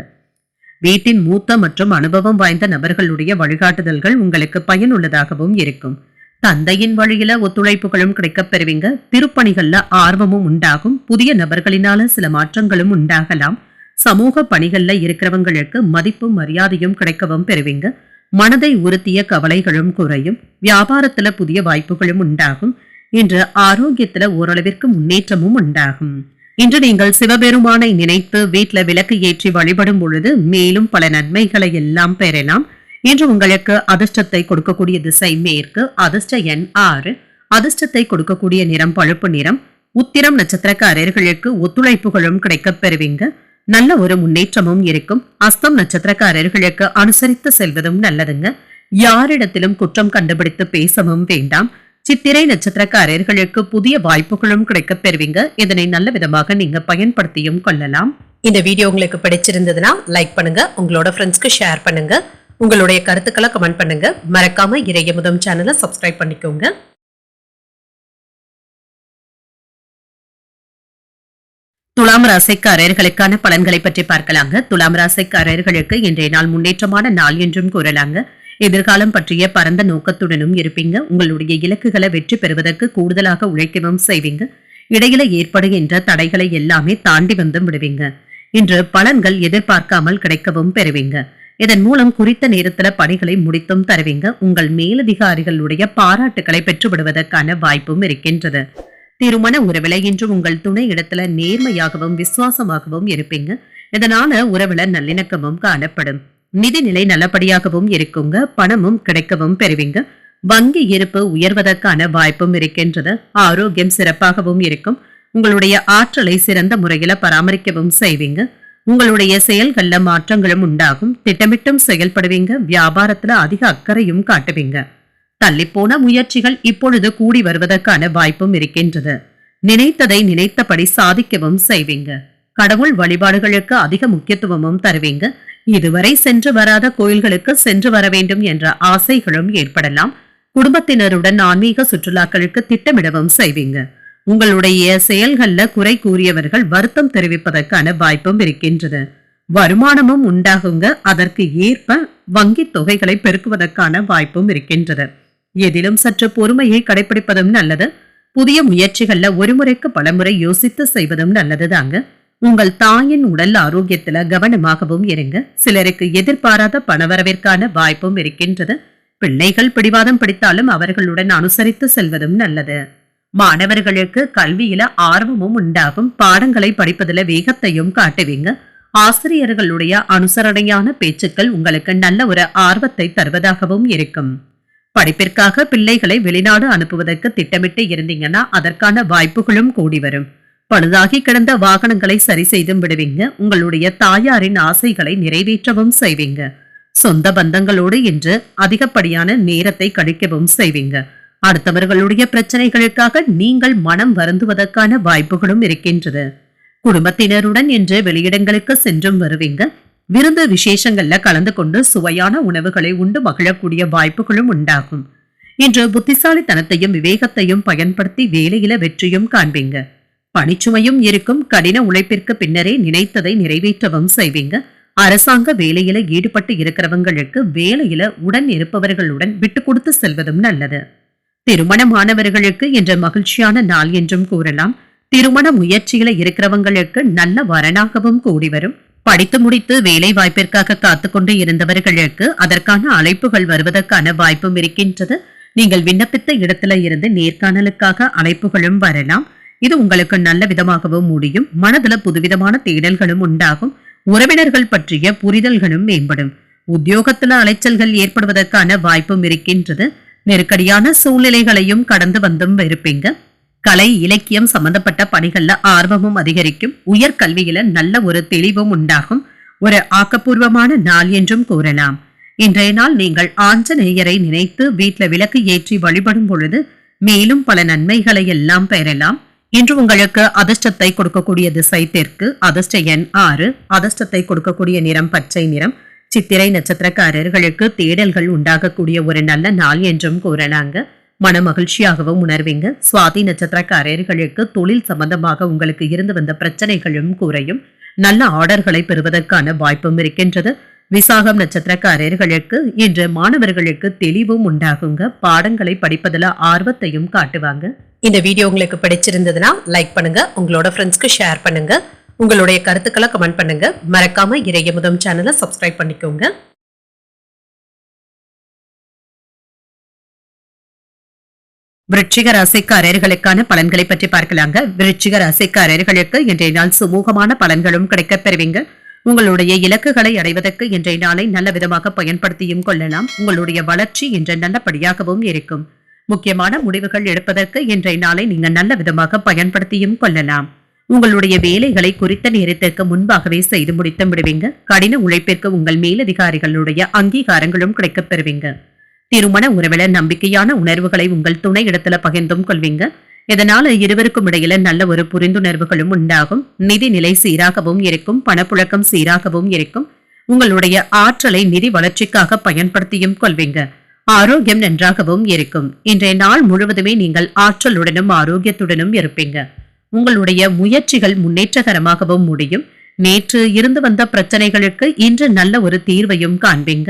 வீட்டின் மூத்த மற்றும் அனுபவம் வாய்ந்த நபர்களுடைய வழிகாட்டுதல்கள் உங்களுக்கு பயனுள்ளதாகவும் இருக்கும். தந்தையின் வழியில ஒத்துழைப்புகளும் கிடைக்கப் பெறுவீங்க. திருப்பணிகள்ல ஆர்வமும் உண்டாகும். புதிய நபர்களினால சில மாற்றங்களும் உண்டாகலாம். சமூக பணிகள்ல இருக்கிறவங்களுக்கு மதிப்பும் மரியாதையும் கிடைக்கவும் பெறுவீங்க. மனதை உறுத்திய கவலைகளும் குறையும். வியாபாரத்துல புதிய வாய்ப்புகளும் உண்டாகும். இன்று ஆரோக்கியத்துல ஓரளவிற்கு முன்னேற்றமும் உண்டாகும். இன்று நீங்கள் சிவபெருமானை நினைத்து வீட்டுல விளக்கு ஏற்றி வழிபடும் பொழுது மேலும் பல நன்மைகளை எல்லாம் பெறலாம். இன்று உங்களுக்கு அதிர்ஷ்டத்தை கொடுக்கக்கூடிய திசை மேற்கு. அதிர்ஷ்ட எண் 6. அதிர்ஷ்டத்தை கொடுக்கக்கூடிய நிறம் பழுப்பு நிறம். உத்திரம் நட்சத்திரக்காரர்களுக்கு ஒத்துழைப்புகளும் கிடைக்கப் பெறுவீங்க. நல்ல ஒரு முன்னேற்றமும் இருக்கும். அஸ்தம் நட்சத்திரக்காரர்களுக்கு அனுசரித்து செல்வதும் நல்லதுங்க. யாரிடத்திலும் குற்றம் கண்டுபிடித்து பேசவும் வேண்டாம். சித்திரை நட்சத்திரக்காரர்களுக்கு புதிய வாய்ப்புகளும் கிடைக்கப் பெறுவீங்க. இதனை நல்ல விதமாக நீங்க பயன்படுத்தியும் கொள்ளலாம். இந்த வீடியோ உங்களுக்கு பிடிச்சிருந்ததுன்னா லைக் பண்ணுங்க, உங்களோட ஃப்ரெண்ட்ஸ்க்கு ஷேர் பண்ணுங்க, உங்களுடைய கருத்துக்களை கமெண்ட் பண்ணுங்க. மறக்காம இறையமுதம் சேனலை சப்ஸ்கிரைப் பண்ணிக்கோங்க. துலாம் ராசிக்காரர்களுக்கான பலன்களை பற்றி பார்க்கலாங்க. துலாம் ராசிக்காரர்களுக்கு இன்றைய நாள் முன்னேற்றமான நாள் என்றும் கூறலாங்க. எதிர்காலம் பற்றிய பரந்த நோக்கத்துடனும் இருப்பீங்க. உங்களுடைய இலக்குகளை வெற்றி பெறுவதற்கு கூடுதலாக உழைக்கவும் செய்வீங்க. இடையில ஏற்படுகின்ற தடைகளை எல்லாமே தாண்டி வந்தும் விடுவீங்க. இன்று பலன்கள் எதிர்பார்க்காமல் கிடைக்கவும் பெறுவீங்க. இதன் மூலம் குறித்த நேரத்துல பணிகளை முடித்தும் தருவீங்க. உங்கள் மேலதிகாரிகளுடைய பாராட்டுகளை பெற்று விடுவதற்கான வாய்ப்பும் இருக்கின்றது. திருமண உறவுல இன்று உங்கள் துணை இடத்துல நேர்மையாகவும் விசுவாசமாகவும் இருப்பீங்க. இதனால உறவுல நல்லிணக்கமும் காணப்படும். நிதிநிலை நல்லபடியாகவும் இருக்குங்க. பணமும் கிடைக்கவும் பெறுவீங்க. வங்கி இருப்பு உயர்வதற்கான வாய்ப்பும் இருக்கின்றது. ஆரோக்கியம் சிறப்பாகவும் இருக்கும். உங்களுடைய ஆற்றலை சிறந்த முறையில பராமரிக்கவும் செய்வீங்க. உங்களுடைய செயல்கள்ல மாற்றங்களும் உண்டாகும். திட்டமிட்டும் செயல்படுவீங்க. வியாபாரத்துல அதிக அக்கறையும் காட்டுவீங்க. தள்ளிப்போன முயற்சிகள் இப்பொழுது கூடி வருவதற்கான வாய்ப்பும் இருக்கின்றது. நினைத்ததை நினைத்தபடி சாதிக்கவும் செய்வீங்க. கடவுள் வழிபாடுகளுக்கு அதிக முக்கியத்துவமும் தருவீங்க. இதுவரை சென்று வராத கோயில்களுக்கு சென்று வர வேண்டும் என்ற ஆசைகளும் ஏற்படலாம். குடும்பத்தினருடன் ஆன்மீக சுற்றுலாக்களுக்கு திட்டமிடவும் செய்வீங்க. உங்களுடைய செயல்கள்ல குறை கூறியவர்கள் வருத்தம் தெரிவிப்பதற்கான வாய்ப்பும் இருக்கின்றது. வருமானமும் உண்டாகுங்க. அதற்கு ஏற்ப வங்கி தொகைகளை பெருக்குவதற்கான வாய்ப்பும் இருக்கின்றது. எதிலும் சற்று பொறுமையை கடைபிடிப்பதும் நல்லது. புதிய முயற்சிகள்ல ஒருமுறைக்கு பலமுறை யோசித்து செய்வதும் நல்லதுதாங்க. உங்கள் தாயின் உடல் ஆரோக்கியத்துல கவனமாகவும் இருங்க. சிலருக்கு எதிர்பாராத பணவரவிற்கான வாய்ப்பும் இருக்கின்றது. பிள்ளைகள் பிடிவாதம் பிடித்தாலும் அவர்களுடன் அனுசரித்து செல்வதும் நல்லது. மாணவர்களுக்கு கல்வியில ஆர்வமும் உண்டாகும். பாடங்களை படிப்பதில வேகத்தையும் காட்டுவீங்க. ஆசிரியர்களுடைய அனுசரணையான பேச்சுக்கள் உங்களுக்கு நல்ல ஒரு ஆர்வத்தை தருவதாகவும் இருக்கும். படிப்பிற்காக பிள்ளைகளை வெளிநாடு அனுப்புவதற்கு திட்டமிட்டு இருந்தீங்கன்னா அதற்கான வாய்ப்புகளும் கூடி வரும். பழுதாகி கிடந்த வாகனங்களை சரி செய்தும் விடுவீங்க. உங்களுடைய தாயாரின் ஆசைகளை நிறைவேற்றவும் செய்வீங்க. சொந்த பந்தங்களோடு இன்று அதிகப்படியான நேரத்தை கழிக்கவும் செய்வீங்க. அடுத்தவர்களுடைய பிரச்சனைகளுக்காக நீங்கள் மனம் வருந்துவதற்கான வாய்ப்புகளும் இருக்கின்றது. குடும்பத்தினருடன் இன்று வெளியிடங்களுக்கு சென்றும் வருவீங்க. விருந்து விசேஷங்கள்ல கலந்து கொண்டு சுவையான உணவுகளை உண்டு மகிழக்கூடிய வாய்ப்புகளும் உண்டாகும். இன்று புத்திசாலித்தனத்தையும் விவேகத்தையும் பயன்படுத்தி வேலையில வெற்றியும் காண்பீங்க. பணிச்சுமையும் இருக்கும். கடின உழைப்பிற்கு பின்னரே நினைத்ததை நிறைவேற்றவும் செய்வீங்க. அரசாங்க வேலையில ஈடுபட்டு இருக்கிறவங்களுக்கு வேலையில உடன் இருப்பவர்களுடன் விட்டு கொடுத்து செல்வதும் நல்லது. திருமணமானவர்களுக்கு என்ற மகிழ்ச்சியான நாள் என்றும் கூறலாம். திருமண முயற்சியில இருக்கிறவங்களுக்கு நல்ல வரனாகவும் கூடி வரும். படித்து முடித்து வேலை வாய்ப்பிற்காக காத்துக்கொண்டு இருந்தவர்களுக்கு அதற்கான அழைப்புகள் வருவதற்கான வாய்ப்பும் இருக்கின்றது. நீங்கள் விண்ணப்பித்த இடத்துல இருந்து நேர்காணலுக்காக அழைப்புகளும் வரலாம். இது உங்களுக்கு நல்ல விதமாகவும் முடியும். மனதுல புதுவிதமான தேடல்களும் உண்டாகும். உறவினர்கள் பற்றிய புரிதல்களும் மேம்படும். உத்தியோகத்துல அலைச்சல்கள் ஏற்படுவதற்கான வாய்ப்பும் இருக்கின்றது. நெருக்கடியான சூழ்நிலைகளையும் கடந்து வந்தும் இருப்பீங்க. கலை இலக்கியம் சம்பந்தப்பட்ட பணிகள்ல ஆர்வமும் அதிகரிக்கும். உயர்கல்வியில நல்ல ஒரு தெளிவும் உண்டாகும். ஒரு ஆக்கப்பூர்வமான நாள் என்றும் கூறலாம். இன்றைய நாள் நீங்கள் ஆஞ்சநேயரை நினைத்து வீட்டுல விளக்கு ஏற்றி வழிபடும் பொழுது மேலும் பல நன்மைகளை எல்லாம் பெறலாம். இன்று உங்களுக்கு அதிர்ஷ்டத்தை கொடுக்கக்கூடிய திசை தெற்கு. அதிர்ஷ்ட எண் 6. அதிர்ஷ்டத்தை கொடுக்கக்கூடிய நிறம் பச்சை நிறம். சித்திரை நட்சத்திரக்காரர்களுக்கு தேடல்கள் உண்டாகக்கூடிய ஒரு நல்ல நாள் என்றும் கூறலாங்க. மன மகிழ்ச்சியாகவும் உணர்வீங்க. சுவாதி நட்சத்திரக்காரர்களுக்கு தொழில் சம்பந்தமாக உங்களுக்கு இருந்து வந்த பிரச்சனைகளும் குறையும். நல்ல ஆர்டர்களை பெறுவதற்கான வாய்ப்பும் இருக்கின்றது. விசாகம் நட்சத்திரக்காரர்களுக்கு இன்று மாணவர்களுக்கு தெளிவும் உண்டாகுங்க. பாடங்களை படிப்பதில் ஆர்வத்தையும் காட்டுவாங்க. இந்த வீடியோ உங்களுக்கு பிடிச்சிருந்ததுன்னா லைக் பண்ணுங்க, உங்களோட ஃப்ரெண்ட்ஸ்க்கு ஷேர் பண்ணுங்க. உங்களுடைய கருத்துக்களை கமெண்ட் பண்ணுங்க. மறக்காம இறையமுதம் சேனலை சப்ஸ்கிரைப் பண்ணிக்கோங்க. விருச்சிக ராசிக்காரர்களுக்கான பலன்களை பற்றி பார்க்கலாங்க. விருச்சிக ராசிக்காரர்களுக்கு இன்றைய நாள் சுமூகமான பலன்களும் கிடைக்கப் பெறுவீங்க. உங்களுடைய இலக்குகளை அடைவதற்கு இன்றைய நாளை நல்ல விதமாக பயன்படுத்தியும் கொள்ளலாம். உங்களுடைய வளர்ச்சி இன்று நல்லபடியாகவும் இருக்கும். முக்கியமான முடிவுகள் எடுப்பதற்கு இன்றைய நாளை நீங்க நல்ல விதமாக பயன்படுத்தியும் கொள்ளலாம். உங்களுடைய வேலைகளை குறித்த நேரத்திற்கு முன்பாகவே செய்து முடித்து விடுவீங்க. கடின உழைப்பிற்கு உங்கள் மேலதிகாரிகளுடைய அங்கீகாரங்களும் கிடைக்கப் பெறுவீங்க. திருமண உறவில நம்பிக்கையான உணர்வுகளை உங்கள் துணை இடத்துல பகிர்ந்தும் கொள்வீங்க. இதனால இருவருக்கும் இடையில நல்ல ஒரு புரிந்துணர்வுகளும் உண்டாகும். நிதி நிலை சீராகவும் இருக்கும். பணப்புழக்கம் சீராகவும் இருக்கும். உங்களுடைய ஆற்றலை நிதி வளர்ச்சிக்காக பயன்படுத்தியும் கொள்வீங்க. ஆரோக்கியம் நன்றாகவும் இருக்கும். இன்றைய நாள் முழுவதுமே நீங்கள் ஆற்றலுடனும் ஆரோக்கியத்துடனும் இருப்பீங்க. உங்களுடைய முயற்சிகள் முன்னேற்றகரமாகவும் முடியும். நேற்று இருந்து வந்த பிரச்சனைகளுக்கு இன்று நல்ல ஒரு தீர்வையும் காண்பீங்க.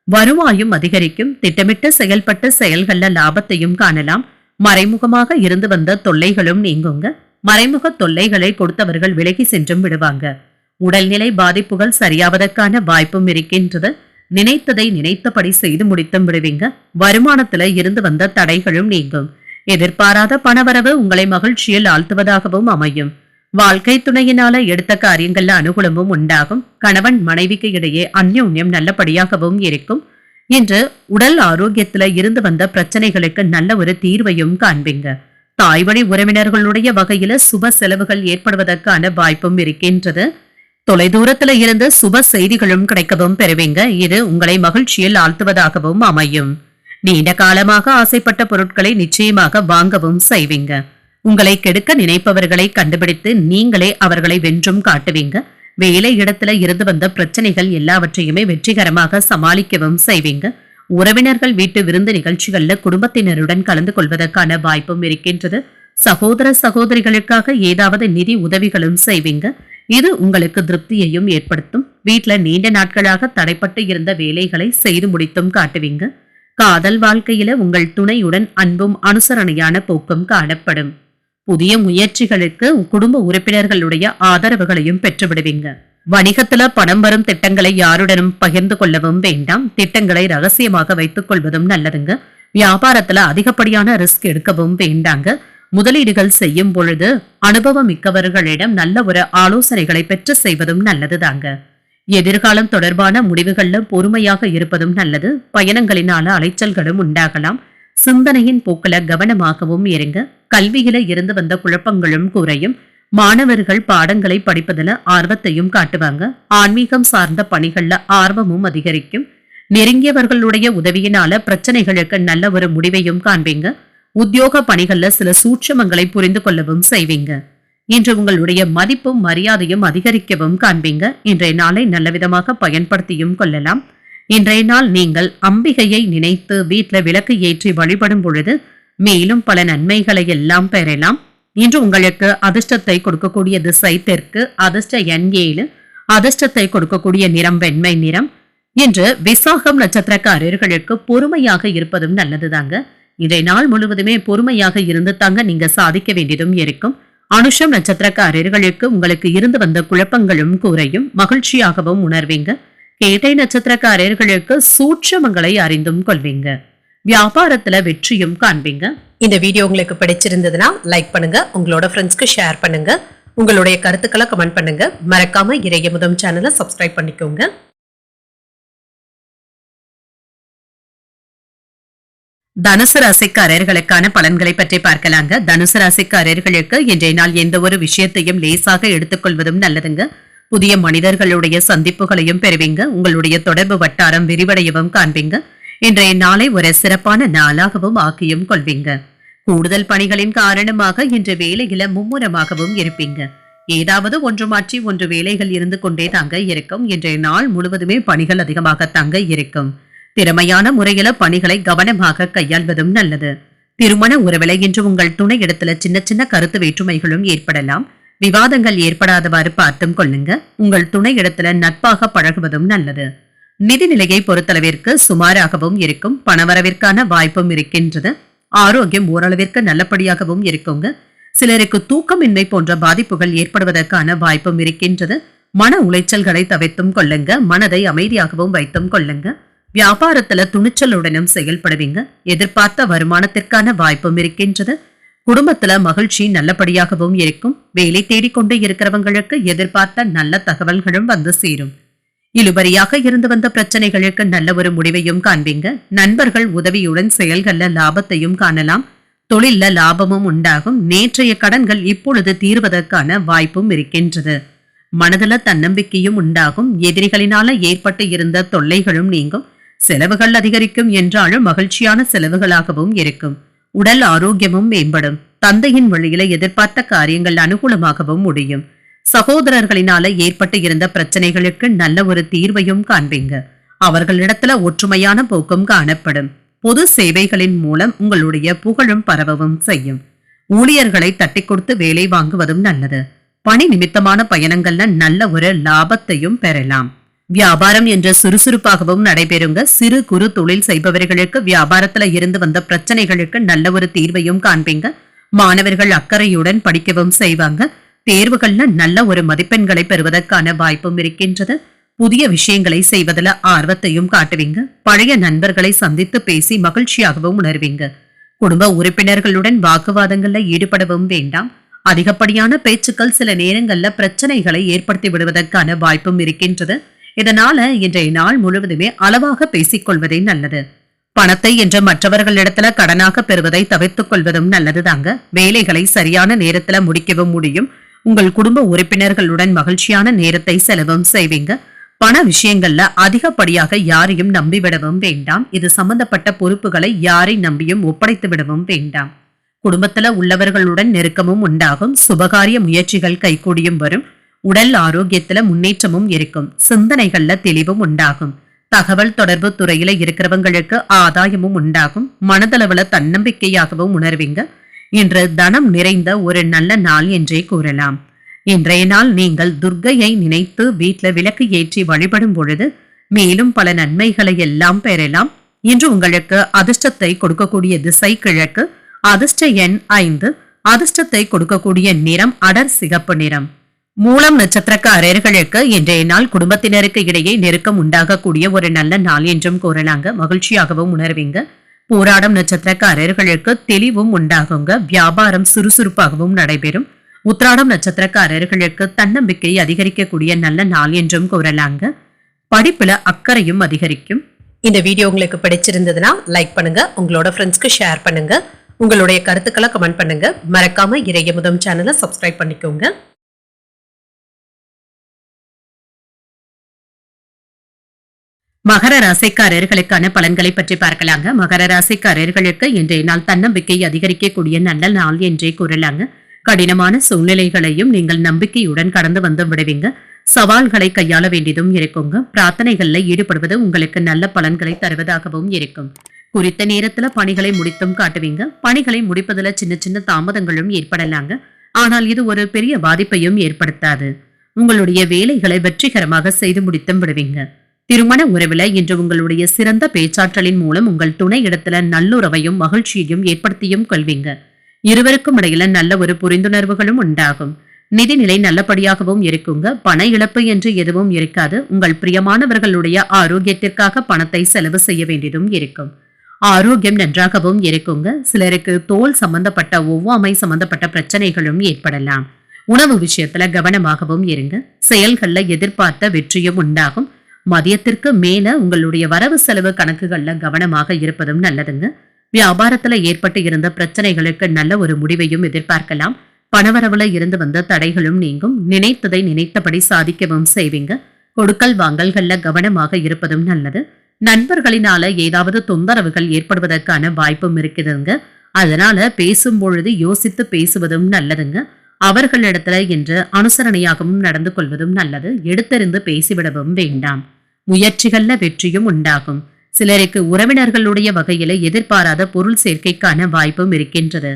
வருவாயும் அதிகரிக்கும். திட்டமிட்டு செயல்பட்ட செயல்கள்ல லாபத்தையும் காணலாம். மறைமுகமாக இருந்து வந்த தொல்லைகளும் நீங்குங்க. மறைமுக தொல்லைகளை கொடுத்தவர்கள் விலகி சென்றும் விடுவாங்க. உடல்நிலை பாதிப்புகள் சரியாவதற்கான வாய்ப்பும் இருக்கின்றது. நினைத்ததை நினைத்தபடி செய்து முடித்தும் விடுவீங்க. வருமானத்துல இருந்து வந்த தடைகளும் நீங்கும். எதிர்பாராத பணவரவு உங்களை மகிழ்ச்சியில் ஆழ்த்துவதாகவும் அமையும். வாழ்க்கை துணையினால எடுத்த காரியங்கள்ல அனுகூலமும் உண்டாகும். கணவன் மனைவிக்கு இடையே அந்யோன்யம் நல்லபடியாகவும் இருக்கும். இன்று உடல் ஆரோக்கியத்துல இருந்து வந்த பிரச்சனைகளுக்கு நல்ல ஒரு தீர்வையும் காண்பீங்க. தாய்வழி உறவினர்களுடைய வகையில சுப செலவுகள் ஏற்படுவதற்கான வாய்ப்பும் இருக்கின்றது. தொலைதூரத்துல இருந்து சுப செய்திகளும் கிடைக்கவும் பெறுவீங்க. இது உங்களை மகிழ்ச்சியில் ஆழ்த்துவதாகவும் அமையும். நீண்ட காலமாக ஆசைப்பட்ட பொருட்களை நிச்சயமாக வாங்கவும் செய்வீங்க. உங்களை கெடுக்க நினைப்பவர்களை கண்டுபிடித்து நீங்களே அவர்களை வென்றும் காட்டுவீங்க. வேலை இடத்துல இருந்து வந்த பிரச்சனைகள் எல்லாவற்றையுமே வெற்றிகரமாக சமாளிக்கவும் செய்வீங்க. உறவினர்கள் வீட்டு விருந்து நிகழ்ச்சிகள்ல குடும்பத்தினருடன் கலந்து கொள்வதற்கான வாய்ப்பும் இருக்கின்றது. சகோதர சகோதரிகளுக்காக ஏதாவது நிதி உதவிகளும் செய்வீங்க. இது உங்களுக்கு திருப்தியையும் ஏற்படுத்தும். வீட்டுல நீண்ட நாட்களாக தடைப்பட்டு இருந்த வேலைகளை செய்து முடித்தும் காட்டுவீங்க. காதல் வாழ்க்கையில உங்கள் துணையுடன் அன்பும் அனுசரணையான போக்கும் காணப்படும். புதிய முயற்சிகளுக்கு குடும்ப உறுப்பினர்களுடைய ஆதரவுகளையும் பெற்றுவிடுவீங்க. வணிகத்துல பணம் வரும் திட்டங்களை யாருடனும் பகிர்ந்து கொள்ளவும் வேண்டாம். திட்டங்களை ரகசியமாக வைத்துக் கொள்வதும் நல்லதுங்க. வியாபாரத்துல அதிகப்படியான ரிஸ்க் எடுக்கவும் வேண்டாங்க. முதலீடுகள் செய்யும் பொழுது அனுபவம் மிக்கவர்களிடம் நல்ல ஒரு ஆலோசனைகளை பெற்று செய்வதும் நல்லதுதாங்க. எதிர்காலம் தொடர்பான முடிவுகள்ல பொறுமையாக இருப்பதும் நல்லது. பயணங்களினால அலைச்சல்களும் உண்டாகலாம். சிந்தனையின் போக்கில கவனமாகவும் இருங்க. கல்வியில இருந்து வந்த குழப்பங்களும் குறையும். மாணவர்கள் பாடங்களை படிப்பதில் ஆர்வத்தையும் காட்டுவாங்க. ஆன்மீகம் சார்ந்த பணிகள்ல ஆர்வமும் அதிகரிக்கும். நெருங்கியவர்களுடைய உதவியினால பிரச்சனைகளுக்கு நல்ல ஒரு முடிவையும் காண்பீங்க. உத்தியோக பணிகள்ல சில சூட்சமங்களை புரிந்து கொள்ளவும் செய்வீங்க. இன்று உங்களுடைய மதிப்பும் மரியாதையும் அதிகரிக்கவும் காண்பீங்க. இன்றைய நாளை நல்லவிதமாக பயன்படுத்தியும் கொள்ளலாம். இன்றைய நாள் நீங்கள் அம்பிகையை நினைத்து வீட்டுல விளக்கு ஏற்றி வழிபடும் பொழுது மேலும் பல நன்மைகளை எல்லாம் பெறலாம். இன்று உங்களுக்கு அதிர்ஷ்டத்தை கொடுக்கக்கூடிய திசை தெற்கு. அதிர்ஷ்ட எண் 7. அதிர்ஷ்டத்தை கொடுக்கக்கூடிய நிறம் வெண்மை நிறம். இன்று விசாகம் நட்சத்திரக்காரர்களுக்கு பொறுமையாக இருப்பதும் நல்லதுதாங்க. இன்றைய நாள் முழுவதுமே பொறுமையாக இருந்து தாங்க நீங்க சாதிக்க வேண்டியதும் இருக்கும். அனுஷம் நட்சத்திரக்காரர்களுக்கு உங்களுக்கு இருந்து வந்த குழப்பங்களும் குறையும். மகிழ்ச்சியாகவும் உணர்வீங்க. கேட்டை நட்சத்திரக்காரர்களுக்கு சூட்சமங்களை அறிந்தும் கொள்வீங்க. வியாபாரத்துல வெற்றியும் காண்பீங்க. இந்த வீடியோ உங்களுக்கு பிடிச்சிருந்ததுன்னா லைக் பண்ணுங்க. உங்களோட ஃப்ரெண்ட்ஸ்க்கு ஷேர் பண்ணுங்க. உங்களுடைய கருத்துக்களை கமெண்ட் பண்ணுங்க. மறக்காம இறையமுதம் சேனலை சப்ஸ்கிரைப் பண்ணிக்கோங்க. தனுசு ராசிக்காரர்களுக்கான பலன்களை பற்றி பார்க்கலாங்க. தனுசு ராசிக்காரர்களுக்கு இன்றைய நாள் எந்த ஒரு விஷயத்தையும் லேசாக எடுத்துக்கொள்வதும் நல்லதுங்க. புதிய மனிதர்களுடைய சந்திப்புகளையும் பெறுவீங்க. உங்களுடைய தொடர்பு வட்டாரம் விரிவடையவும் காண்பீங்க. இன்றைய நாளை ஒரு சிறப்பான நாளாகவும் ஆக்கியும் கொள்வீங்க. கூடுதல் பணிகளின் காரணமாக இன்று வேலையில மும்முரமாகவும் இருப்பீங்க. ஏதாவது ஒன்று மாற்றி ஒன்று வேலைகள் இருந்து கொண்டே தாங்க இருக்கும். இன்றைய நாள் முழுவதுமே பணிகள் அதிகமாக தாங்க இருக்கும். திறமையான முறையில பணிகளை கவனமாக கையாள்வதும் நல்லது. திருமண உறவில இன்று உங்கள் துணை இடத்துல சின்ன சின்ன கருத்து வேற்றுமைகளும் ஏற்படலாம். விவாதங்கள் ஏற்படாதவாறு பார்த்தும் கொள்ளுங்க. உங்கள் துணை இடத்துல நட்பாக பழகுவதும் நல்லது. நிதி நிலையை பொறுத்தளவிற்கு சுமாராகவும் இருக்கும். பணவரவிற்கான வாய்ப்பும் இருக்கின்றது. ஆரோக்கியம் ஓரளவிற்கு நல்லபடியாகவும் இருக்குங்க. சிலருக்கு தூக்கமின்மை போன்ற பாதிப்புகள் ஏற்படுவதற்கான வாய்ப்பும் இருக்கின்றது. மன உளைச்சல்களை தவிர்த்தும் கொள்ளுங்க. மனதை அமைதியாகவும் வைத்தும் கொள்ளுங்க. வியாபாரத்துல துணிச்சலுடனும் செயல்படுவீங்க. எதிர்பார்த்த வருமானத்திற்கான வாய்ப்பும் இருக்கின்றது. குடும்பத்துல மகிழ்ச்சி நல்லபடியாகவும் இருக்கும். வேலை தேடிக்கொண்டு இருக்கிறவங்களுக்கு எதிர்பார்த்த நல்ல தகவல்களும் வந்து சேரும். இழுபறியாக இருந்து வந்த பிரச்சனைகளுக்கு நல்ல ஒரு முடிவையும் காண்பீங்க. நண்பர்கள் உதவியுடன் செயல்கள்ல லாபத்தையும் காணலாம். தொழில்ல லாபமும் உண்டாகும். நேற்றைய கடன்கள் இப்பொழுது தீர்வதற்கான வாய்ப்பும் இருக்கின்றது. மனதுல தன்னம்பிக்கையும் உண்டாகும். எதிரிகளினால ஏற்பட்டு இருந்த தொல்லைகளும் நீங்கும். செலவுகள் அதிகரிக்கும் என்றாலும் மகிழ்ச்சியான செலவுகளாகவும் இருக்கும். உடல் ஆரோக்கியமும் மேம்படும். தந்தையின் வழியில எதிர்பார்த்த காரியங்கள் அனுகூலமாகவும் முடியும். சகோதரர்களினால ஏற்பட்டு இருந்த பிரச்சனைகளுக்கு நல்ல ஒரு தீர்வையும் காண்பீங்க. அவர்களிடத்துல ஒற்றுமையான போக்கும் காணப்படும். பொது சேவைகளின் மூலம் உங்களுடைய புகழும் பரவவும் செய்யும். ஊழியர்களை தட்டி கொடுத்து வேலை வாங்குவதும் நல்லது. பணி நிமித்தமான பயணங்கள்ல நல்ல ஒரு லாபத்தையும் பெறலாம். வியாபாரம் என்ற சுறுசுறுப்பாகவும் நடைபெறுங்க. சிறு குறு தொழில் செய்பவர்களுக்கு வியாபாரத்துல இருந்து வந்த பிரச்சனைகளுக்கு நல்ல ஒரு தீர்வையும் காண்பீங்க. மாணவர்கள் அக்கறையுடன் படிக்கவும் செய்வாங்க. தேர்வுகள்ல நல்ல ஒரு மதிப்பெண்களை பெறுவதற்கான வாய்ப்பும் இருக்கின்றது. புதிய விஷயங்களை செய்வதில் ஆர்வத்தையும் காட்டுவீங்க. பழைய நண்பர்களை சந்தித்து பேசி மகிழ்ச்சியாகவும் உணர்வீங்க. குடும்ப உறுப்பினர்களுடன் வாக்குவாதங்கள்ல ஈடுபடவும் வேண்டாம். அதிகப்படியான பேச்சுக்கள் சில நேரங்கள்ல பிரச்சனைகளை ஏற்படுத்தி விடுவதற்கான வாய்ப்பும் இருக்கின்றது. இதனால இன்றைய நாள் முழுவதுமே அளவாக பேசிக் கொள்வதே நல்லது. பணத்தை என்ற மற்றவர்களிடத்துல கடனாக பெறுவதை தவிர்த்துக் கொள்வதும் நல்லதுதாங்க. வேலைகளை சரியான நேரத்துல முடிக்கவும் முடியும். உங்கள் குடும்ப உறுப்பினர்களுடன் மகிழ்ச்சியான நேரத்தை செலவும் செய்வீங்க. பண விஷயங்கள்ல அதிகப்படியாக யாரையும் நம்பிவிடவும் வேண்டாம். இது சம்பந்தப்பட்ட பொறுப்புகளை யாரை நம்பியும் ஒப்படைத்து விடவும் வேண்டாம். குடும்பத்துல உள்ளவர்களுடன் நெருக்கமும் உண்டாகும். சுபகாரிய முயற்சிகள் கைகூடியும் வரும். உடல் ஆரோக்கியத்துல முன்னேற்றமும் இருக்கும். சிந்தனைகள்ல தெளிவும் உண்டாகும். தகவல் தொடர்பு துறையில இருக்கிறவங்களுக்கு ஆதாயமும் உண்டாகும். மனதளவுல தன்னம்பிக்கையாகவும் உணர்வீங்க. இன்று தனம் நிறைந்த ஒரு நல்ல நாள் என்றே கூறலாம். இன்றைய நாள் நீங்கள் துர்க்கையை நினைத்து வீட்ல விளக்கு ஏற்றி வழிபடும் பொழுது மேலும் பல நன்மைகளை எல்லாம் பெறலாம். இன்று உங்களுக்கு அதிர்ஷ்டத்தை கொடுக்கக்கூடிய திசை கிழக்கு. அதிர்ஷ்ட எண் 5. அதிர்ஷ்டத்தை கொடுக்கக்கூடிய நிறம் அடர் சிகப்பு நிறம். மூலம் நட்சத்திரக்காரர்களுக்கு இன்றைய நாள் குடும்பத்தினருக்கு இடையே நெருக்கம் உண்டாகக்கூடிய ஒரு நல்ல நாள் என்றும் கூறலாங்க. மகிழ்ச்சியாகவும் உணர்வீங்க. போராடும் நட்சத்திரக்காரர்களுக்கு தெளிவும் உண்டாகுங்க. வியாபாரம் சுறுசுறுப்பாகவும் நடைபெறும். உத்திராடம் நட்சத்திரக்காரர்களுக்கு தன்னம்பிக்கை அதிகரிக்கக்கூடிய நல்ல நாள் என்றும் கூறலாங்க. படிப்புல அக்கறையும் அதிகரிக்கும். இந்த வீடியோ உங்களுக்கு பிடிச்சிருந்ததுன்னா லைக் பண்ணுங்க. உங்களோட ஃப்ரெண்ட்ஸ்க்கு ஷேர் பண்ணுங்க. உங்களுடைய கருத்துக்களை கமெண்ட் பண்ணுங்க. மறக்காம இறையமுதம் சேனலை சப்ஸ்கிரைப் பண்ணிக்கோங்க. மகர ராசிக்காரர்களுக்கான பலன்களை பற்றி பார்க்கலாங்க. மகர ராசிக்காரர்களுக்கு இன்றைய நாள் தன்னம்பிக்கை அதிகரிக்கக்கூடிய நல்ல நாள் என்றே கூறலாங்க. கடினமான சூழ்நிலைகளையும் நீங்கள் நம்பிக்கையுடன் கடந்து வந்து விடுவீங்க. சவால்களை கையாள வேண்டியதும் இருக்குங்க. பிரார்த்தனைகள்ல ஈடுபடுவது உங்களுக்கு நல்ல பலன்களை தருவதாகவும் இருக்கும். குறித்த நேரத்துல பணிகளை முடித்தும் காட்டுவீங்க. பணிகளை முடிப்பதுல சின்ன சின்ன தாமதங்களும் ஏற்படலாங்க. ஆனால் இது ஒரு பெரிய பாதிப்பையும் ஏற்படுத்தாது. உங்களுடைய வேலைகளை வெற்றிகரமாக செய்து முடித்தும் விடுவீங்க. திருமண உறவுல இன்று உங்களுடைய சிறந்த பேச்சாற்றலின் மூலம் உங்கள் துணை இடத்துல நல்லுறவையும் மகிழ்ச்சியையும் ஏற்படுத்தியும் கொள்வீங்க. இருவருக்கும் இடையில நல்ல ஒரு புரிந்துணர்வுகளும் உண்டாகும். நிதிநிலை நல்லபடியாகவும் இருக்குங்க. பண இழப்பு என்று எதுவும் இருக்காது. உங்கள் பிரியமானவர்களுடைய ஆரோக்கியத்திற்காக பணத்தை செலவு செய்ய வேண்டியதும் இருக்கும். ஆரோக்கியம் நன்றாகவும் இருக்குங்க. சிலருக்கு தோல் சம்பந்தப்பட்ட ஒவ்வாமை சம்பந்தப்பட்ட பிரச்சனைகளும் ஏற்படலாம். உணவு விஷயத்துல கவனமாகவும் இருங்க. செயல்கள்ல எதிர்பார்த்த வெற்றியும் உண்டாகும். மதியத்திற்கு மேல உங்களுடைய வரவு செலவு கணக்குகள்ல கவனமாக இருப்பதும் நல்லதுங்க. வியாபாரத்துல ஏற்பட்டு இருந்த பிரச்சனைகளுக்கு நல்ல ஒரு முடிவையும் எதிர்பார்க்கலாம். பணவரவுல இருந்து வந்த தடைகளும் நீங்கும். நினைத்ததை நினைத்தபடி சாதிக்கவும் செய்வீங்க. கொடுக்கல் வாங்கல்கள்ல கவனமாக இருப்பதும் நல்லது. நண்பர்களினால ஏதாவது தொந்தரவுகள் ஏற்படுவதற்கான வாய்ப்பும் இருக்குதுங்க. அதனால பேசும் பொழுது யோசித்து பேசுவதும் நல்லதுங்க. அவர்களிடத்துல இன்று அனுசரணையாகவும் நடந்து கொள்வதும் நல்லது. எடுத்தறிந்து பேசிவிடவும் வேண்டாம். முயற்சிகள்ல வெற்றியும் உண்டாகும். சிலருக்கு உறவினர்களுடைய வகையில எதிர்பாராத பொருள் சேர்க்கைக்கான வாய்ப்பும் இருக்கின்றது.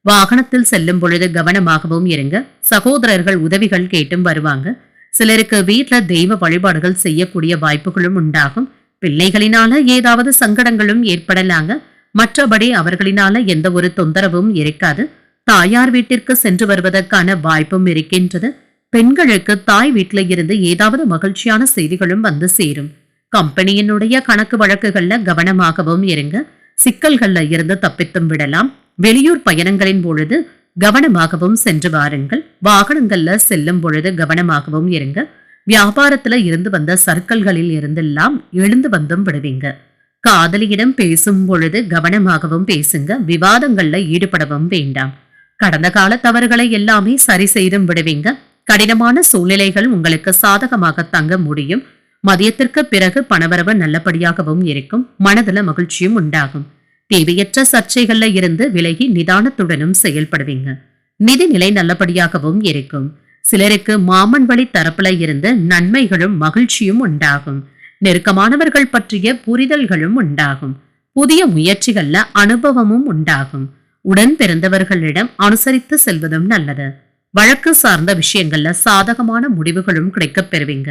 வாகனத்தில் செல்லும் பொழுது கவனமாகவும் இருங்க. சகோதரர்கள் உதவிகள் கேட்டும் வருவாங்க. சிலருக்கு வீட்டுல தெய்வ வழிபாடுகள் செய்யக்கூடிய வாய்ப்புகளும் உண்டாகும். பிள்ளைகளினால ஏதாவது சங்கடங்களும் ஏற்படலாங்க. மற்றபடி அவர்களினால எந்த ஒரு தொந்தரவும் இருக்காது. தாயார் வீட்டிற்கு சென்று வருவதற்கான வாய்ப்பும் இருக்கின்றது. பெண்களுக்கு தாய் வீட்டில இருந்து ஏதாவது மகிழ்ச்சியான செய்திகளும் வந்து சேரும். கம்பெனியினுடைய கணக்கு வழக்குகள்ல கவனமாகவும் இருங்க. சிக்கல்கள்ல இருந்து தப்பித்தும் விடலாம். வெளியூர் பயணங்களின் பொழுது கவனமாகவும் சென்று வாருங்கள். வாகனங்கள்ல செல்லும் பொழுது கவனமாகவும் இருங்க. வியாபாரத்துல இருந்து வந்த சர்க்கல்களில் இருந்தெல்லாம் எழுந்து வந்தும் விடுவீங்க. காதலியிடம் பேசும் பொழுது கவனமாகவும் பேசுங்க. விவாதங்கள்ல ஈடுபடவும் வேண்டாம். கடந்த கால தவறுகளை எல்லாமே சரி செய்தும் விடுவீங்க. கடினமான சூழ்நிலைகள் உங்களுக்கு சாதகமாக தங்க முடியும். மதியத்திற்கு பிறகு பணவரவு நல்லபடியாகவும் இருக்கும். மனதுல மகிழ்ச்சியும் உண்டாகும். தேவையற்ற சர்ச்சைகள்ல இருந்து விலகி நிதானத்துடனும் செயல்படுவீங்க. நிதிநிலை நல்லபடியாகவும் இருக்கும். சிலருக்கு மாமன் வழி தரப்புல இருந்து நன்மைகளும் மகிழ்ச்சியும் உண்டாகும். நெருக்கமானவர்கள் பற்றிய புரிதல்களும் உண்டாகும். புதிய முயற்சிகள்ல அனுபவமும் உண்டாகும். உடன் பிறந்தவர்களிடம் அனுசரித்து செல்வதும் நல்லது. வழக்கு சார்ந்த விஷயங்கள்ல சாதகமான முடிவுகளும் கிடைக்கப் பெறுவீங்க.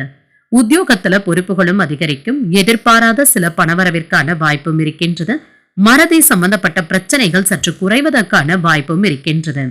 உத்தியோகத்துல பொறுப்புகளும் அதிகரிக்கும். எதிர்பாராத சில பணவரவிற்கான வாய்ப்பும் இருக்கின்றது. மறதி சம்பந்தப்பட்ட பிரச்சனைகள் சற்று குறைவதற்கான வாய்ப்பும் இருக்கின்றது.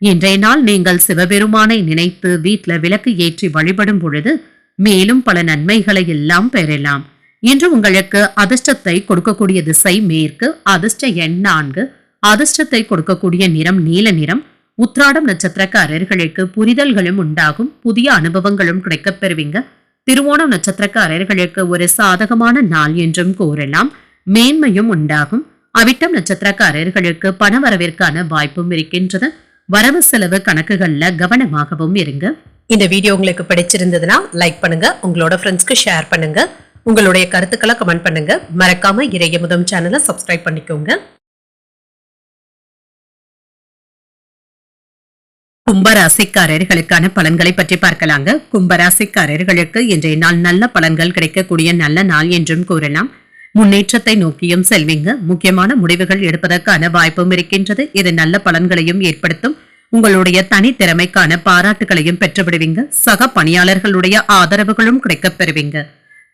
இன்றைய நாள் நீங்கள் சிவபெருமானை நினைத்து வீட்டுல விளக்கு ஏற்றி வழிபடும் பொழுது மேலும் பல நன்மைகளை எல்லாம் பெறலாம். இன்று உங்களுக்கு அதிர்ஷ்டத்தை கொடுக்கக்கூடிய திசை மேற்கு. அதிர்ஷ்ட எண் 4. அதிர்ஷ்டத்தை கொடுக்கக்கூடிய நிறம் நீல நிறம். உத்திராடம் நட்சத்திரக்காரர்களுக்கு புரிதல்களும் உண்டாகும். புதிய அனுபவங்களும் கிடைக்கப் பெறுவீங்க. திருவோணம் நட்சத்திரக்காரர்களுக்கு ஒரு சாதகமான நாள் என்றும் கூறலாம். மேன்மையும் உண்டாகும். அவிட்டம் நட்சத்திரக்காரர்களுக்கு பணவரவிற்கான வாய்ப்பும் இருக்கின்றது. வரவு செலவு கணக்குகள்ல கவனமாகவும் இருங்க. இந்த வீடியோ உங்களுக்கு பிடிச்சிருந்ததுன்னா லைக் பண்ணுங்க. உங்களோட ஃப்ரெண்ட்ஸ்க்கு ஷேர் பண்ணுங்க. உங்களுடைய கருத்துக்களை கமெண்ட் பண்ணுங்க. மறக்காம இறையமுதம் சேனலை சப்ஸ்கிரைப் பண்ணிக்கோங்க. கும்பராசிக்காரர்களுக்கான பலன்களை பற்றி பார்க்கலாங்க. கும்பராசிக்காரர்களுக்கு இன்றைய நாள் நல்ல பலன்கள் கிடைக்கக்கூடிய நல்ல நாள் என்றும் கூறலாம். முன்னேற்றத்தை நோக்கியும் செல்வீங்க. முக்கியமான முடிவுகள் எடுப்பதற்கான வாய்ப்பும் இருக்கின்றது. இது நல்ல பலன்களையும் ஏற்படுத்தும். உங்களுடைய தனித்திறமைக்கான பாராட்டுகளையும் பெற்றுவிடுவீங்க. சக பணியாளர்களுடைய ஆதரவுகளும் கிடைக்கப் பெறுவீங்க.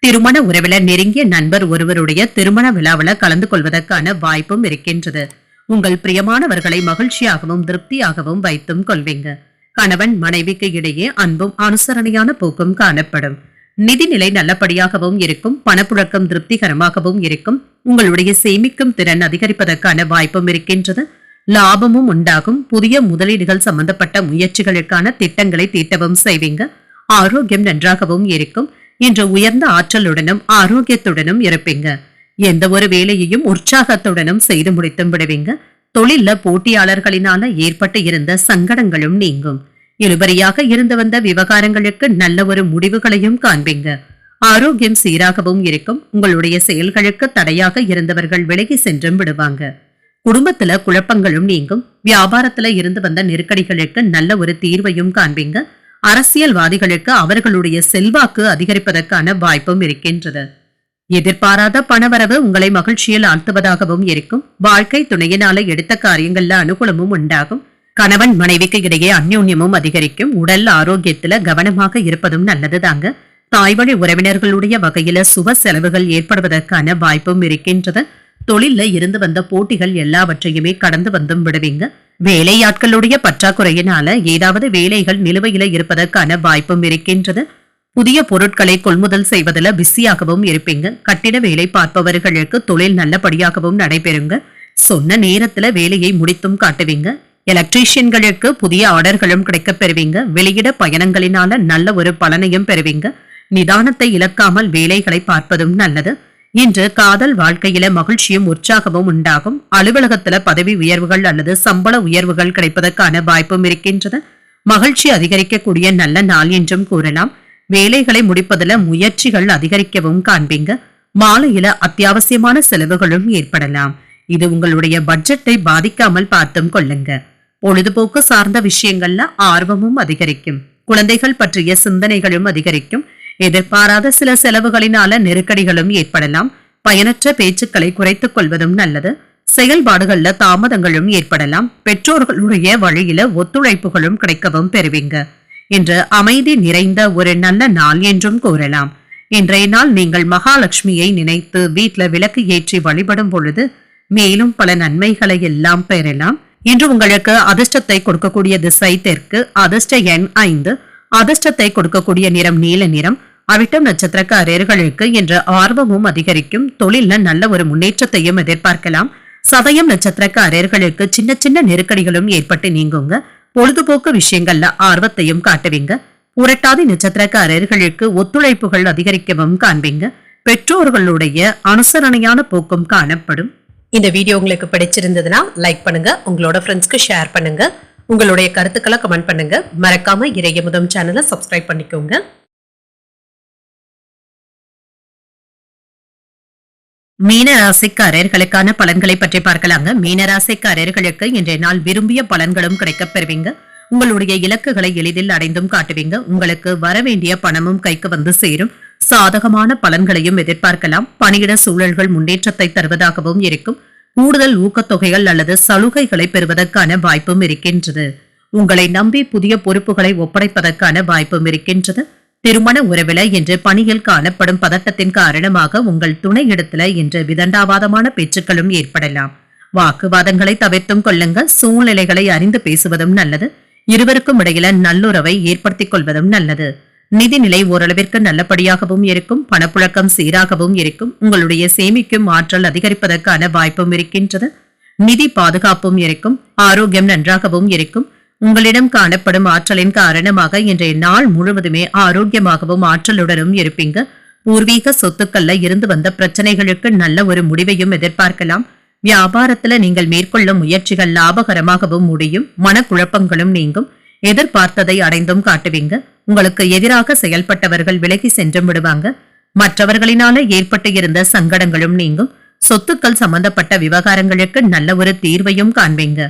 திருமண உறவில நெருங்கிய நண்பர் ஒருவருடைய திருமண விழாவில் கலந்து கொள்வதற்கான வாய்ப்பும் இருக்கின்றது. உங்கள் பிரியமானவர்களை மகிழ்ச்சியாகவும் திருப்தியாகவும் வைத்தும் கொள்வீங்க. கணவன் மனைவிக்கு இடையே அன்பும் அனுசரணையான போக்கும் காணப்படும். நிதிநிலை நல்லபடியாகவும் இருக்கும். பணப்புழக்கம் திருப்திகரமாகவும் இருக்கும். உங்களுடைய சேமிக்கும் திறன் அதிகரிப்பதற்கான வாய்ப்பும் இருக்கின்றது. லாபமும் உண்டாகும். புதிய முதலீடுகள் சம்பந்தப்பட்ட முயற்சிகளுக்கான திட்டங்களை தீட்டவும் செய்வீங்க. ஆரோக்கியம் நன்றாகவும் இருக்கும். இன்று உயர்ந்த ஆற்றலுடனும் ஆரோக்கியத்துடனும் இருப்பீங்க. எந்த ஒரு வேலையையும் உற்சாகத்துடனும் செய்து முடித்தும் விடுவீங்க. தொழில்ல போட்டியாளர்களினால ஏற்பட்டு இருந்த சங்கடங்களும் நீங்கும். இழுபறியாக இருந்து வந்த விவகாரங்களுக்கு நல்ல ஒரு முடிவுகளையும் காண்பீங்க. ஆரோக்கியம் சீராகவும் இருக்கும். உங்களுடைய செயல்களுக்கு தடையாக இருந்தவர்கள் விலகி சென்றும் விடுவாங்க. குடும்பத்துல குழப்பங்களும் நீங்கும். வியாபாரத்துல இருந்து வந்த நெருக்கடிகளுக்கு நல்ல ஒரு தீர்வையும் காண்பீங்க. அரசியல்வாதிகளுக்கு அவர்களுடைய செல்வாக்கு அதிகரிப்பதற்கான வாய்ப்பும் இருக்கின்றது. எதிர்பாராத பணவரவு உங்களை மகிழ்ச்சியில் ஆழ்த்துவதாகவும் இருக்கும். வாழ்க்கை துணையினால எடுத்த காரியங்கள்ல அனுகூலமும் உண்டாகும். கணவன் மனைவிக்கு இடையே அந்யோன்யமும் அதிகரிக்கும். உடல் ஆரோக்கியத்துல கவனமாக இருப்பதும் நல்லதுதாங்க. தாய்வழி உறவினர்களுடைய வகையில சுப செலவுகள் ஏற்படுவதற்கான வாய்ப்பும் இருக்கின்றது. தொழில்ல இருந்து வந்த போட்டிகள் எல்லாவற்றையுமே கடந்து வந்தும் விடுவீங்க. வேலையாட்களுடைய பற்றாக்குறையினால ஏதாவது வேலைகள் நிலுவையில இருப்பதற்கான வாய்ப்பும் இருக்கின்றது. புதிய பொருட்களை கொள்முதல் செய்வதில் பிஸியாகவும் இருப்பீங்க. கட்டிட வேலை பார்ப்பவர்களுக்கு தொழில் நல்லபடியாகவும் நடைபெறுங்க. சொன்ன நேரத்துல வேலையை முடித்தும் காட்டுவீங்க. எலக்ட்ரீஷியன்களுக்கு புதிய ஆர்டர்களும் கிடைக்கப் பெறுவீங்க. வெளியிட பயணங்களினால நல்ல ஒரு பலனையும் பெறுவீங்க. நிதானத்தை இழக்காமல் வேலைகளை பார்ப்பதும் நல்லது. இன்று காதல் வாழ்க்கையில மகிழ்ச்சியும் உற்சாகமும் உண்டாகும். அலுவலகத்துல பதவி உயர்வுகள் அல்லது சம்பள உயர்வுகள் கிடைப்பதற்கான வாய்ப்பும் இருக்கின்றது. மகிழ்ச்சி அதிகரிக்கக்கூடிய நல்ல நாள் என்றும் கூறலாம். வேலைகளை முடிப்பதில் முயற்சிகள் அதிகரிக்கவும் காண்பீங்க. மாலையில அத்தியாவசியமான செலவுகளும் ஏற்படலாம். இது உங்களுடைய பட்ஜெட்டை பாதிக்காமல் பார்த்தும் கொள்ளுங்க. பொழுதுபோக்கு சார்ந்த விஷயங்கள்ல ஆர்வமும் அதிகரிக்கும். குழந்தைகள் பற்றிய சிந்தனைகளும் அதிகரிக்கும். எதிர்பாராத சில செலவுகளினால நெருக்கடிகளும் ஏற்படலாம். பயனற்ற பேச்சுக்களை குறைத்துக் கொள்வதும் நல்லது. செயல்பாடுகள்ல தாமதங்களும் ஏற்படலாம். பெற்றோர்களுடைய வழியில ஒத்துழைப்புகளும் கிடைக்கவும் பெறுவீங்க. இன்று அமைதி நிறைந்த ஒரு நல்ல நாள் என்றும் கூறலாம். இன்றைய நாள் நீங்கள் மகாலட்சுமியை நினைத்து வீட்டுல விளக்கு ஏற்றி வழிபடும் பொழுது மேலும் பல நன்மைகளை எல்லாம் பெறலாம். இன்று உங்களுக்கு அதிர்ஷ்டத்தை கொடுக்கக்கூடிய திசை தெற்கு, அதிர்ஷ்ட எண் 5, அதிர்ஷ்டத்தை கொடுக்கக்கூடிய நிறம் நீல நிறம். அவிட்டம் நட்சத்திரக்காரர்களுக்கு இன்று ஆர்வமும் அதிகரிக்கும். தொழில நல்ல ஒரு முன்னேற்றத்தையும் எதிர்பார்க்கலாம். சதயம் நட்சத்திரக்காரர்களுக்கு சின்ன சின்ன நெருக்கடிகளும் ஏற்பட்டு நீங்குங்க. பொழுதுபோக்கு விஷயங்கள்ல ஆர்வத்தையும் காட்டுவீங்க. புரட்டாதி நட்சத்திரக்காரர்களுக்கு ஒத்துழைப்புகள் அதிகரிக்கவும் காண்பீங்க. பெற்றோர்களுடைய அனுசரணையான போக்கும் காணப்படும். இந்த வீடியோ உங்களுக்கு பிடிச்சிருந்ததுன்னா லைக் பண்ணுங்க, உங்களோட ஃப்ரெண்ட்ஸ்க்கு ஷேர் பண்ணுங்க, உங்களுடைய கருத்துக்களை கமெண்ட் பண்ணுங்க. மறக்காம இறையமுதம் சேனலை சப்ஸ்கிரைப் பண்ணிக்கோங்க. மீனராசிக்காரர்களுக்கான பலன்களை பற்றி பார்க்கலாங்க. மீனராசிக்காரர்களுக்கு இன்றைய நாள் விரும்பிய பலன்களும் கிடைக்கப் பெறுவீங்க. உங்களுடைய இலக்குகளை எளிதில் அடைந்தும் காட்டுவீங்க. உங்களுக்கு வரவேண்டிய பணமும் கைக்கு வந்து சேரும். சாதகமான பலன்களையும் எதிர்பார்க்கலாம். பணியிட சூழல்கள் முன்னேற்றத்தை தருவதாகவும் இருக்கும். கூடுதல் ஊக்கத்தொகைகள் அல்லது சலுகைகளை பெறுவதற்கான வாய்ப்பும் இருக்கின்றது. உங்களை நம்பி புதிய பொறுப்புகளை ஒப்படைப்பதற்கான வாய்ப்பும் இருக்கின்றது. திருமண உறவில இன்று பணியில் காணப்படும் பதட்டத்தின் காரணமாக உங்கள் துணையிடத்துல இன்று விதண்டாவாதமான பேச்சுக்களும் ஏற்படலாம். வாக்குவாதங்களை தவிர்த்தும் கொள்ளுங்க. சூழ்நிலைகளை அறிந்து பேசுவதும் நல்லது. இருவருக்கும் இடையில நல்லுறவை ஏற்படுத்திக் கொள்வதும் நல்லது. நிதிநிலை ஓரளவிற்கு நல்லபடியாகவும் இருக்கும். பணப்புழக்கம் சீராகவும் இருக்கும். உங்களுடைய சேமிக்கும் ஆற்றல் அதிகரிப்பதற்கான வாய்ப்பும் இருக்கின்றது. நிதி பாதுகாப்பும் இருக்கும். ஆரோக்கியம் நன்றாகவும் இருக்கும். உங்களிடம் காணப்படும் ஆற்றலின் காரணமாக இன்றைய நாள் முழுவதுமே ஆரோக்கியமாகவும் ஆற்றலுடனும் இருப்பீங்க. பூர்வீக சொத்துக்கள்ல இருந்து வந்த பிரச்சனைகளுக்கு நல்ல ஒரு முடிவையும் எதிர்பார்க்கலாம். வியாபாரத்துல நீங்கள் மேற்கொள்ளும் முயற்சிகள் லாபகரமாகவும் முடியும். மனக்குழப்பங்களும் நீங்கும். எதிர்பார்த்ததை அடைந்தும் காட்டுவீங்க. உங்களுக்கு எதிராக செயல்பட்டவர்கள் விலகி சென்றும் விடுவாங்க. மற்றவர்களினால ஏற்பட்டு இருந்த சங்கடங்களும் நீங்கும். சொத்துக்கள் சம்பந்தப்பட்ட விவகாரங்களுக்கு நல்ல ஒரு தீர்வையும் காண்பீங்க.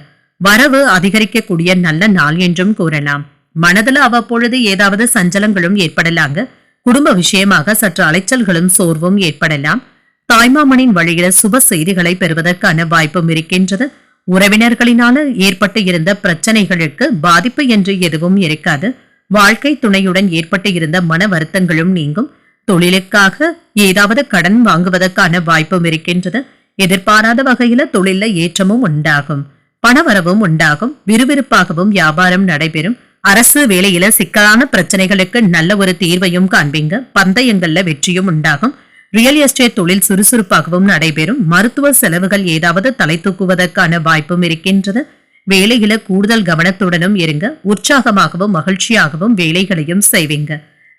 வரவு அதிகரிக்கக்கூடிய நல்ல நாள் என்றும் கூறலாம். மனதுல அவ்வப்பொழுது ஏதாவது சஞ்சலங்களும் ஏற்படலாங்க. குடும்ப விஷயமாக சற்று அலைச்சல்களும் சோர்வும் ஏற்படலாம். தாய்மாமனின் வழியில சுப செய்திகளை பெறுவதற்கான வாய்ப்பும் இருக்கின்றது. உறவினர்களினால ஏற்பட்டு இருந்த பிரச்சனைகளுக்கு பாதிப்பு என்று எதுவும் இருக்காது. வாழ்க்கை துணையுடன் ஏற்பட்டு இருந்த மன வருத்தங்களும் நீங்கும். தொழிலுக்காக ஏதாவது கடன் வாங்குவதற்கான வாய்ப்பும் இருக்கின்றது. எதிர்பாராத வகையில தொழில ஏற்றமும் உண்டாகும். பணவரவும் உண்டாகும். விறுவிறுப்பாகவும் வியாபாரம் நடைபெறும். அரசு வேலையில சிக்கலான பிரச்சனைகளுக்கு நல்ல ஒரு தீர்வையும் காண்பீங்க. பந்தயங்கள்ல வெற்றியும் உண்டாகும். ரியல் எஸ்டேட் தொழில் சுறுசுறுப்பாகவும் நடைபெறும். மருத்துவ செலவுகள் ஏதாவது தலை தூக்குவதற்கான வாய்ப்பும் இருக்கின்றது. வேலையில கூடுதல் கவனத்துடனும் இருங்க. உற்சாகமாகவும் மகிழ்ச்சியாகவும் வேலைகளையும் செய்வீங்க.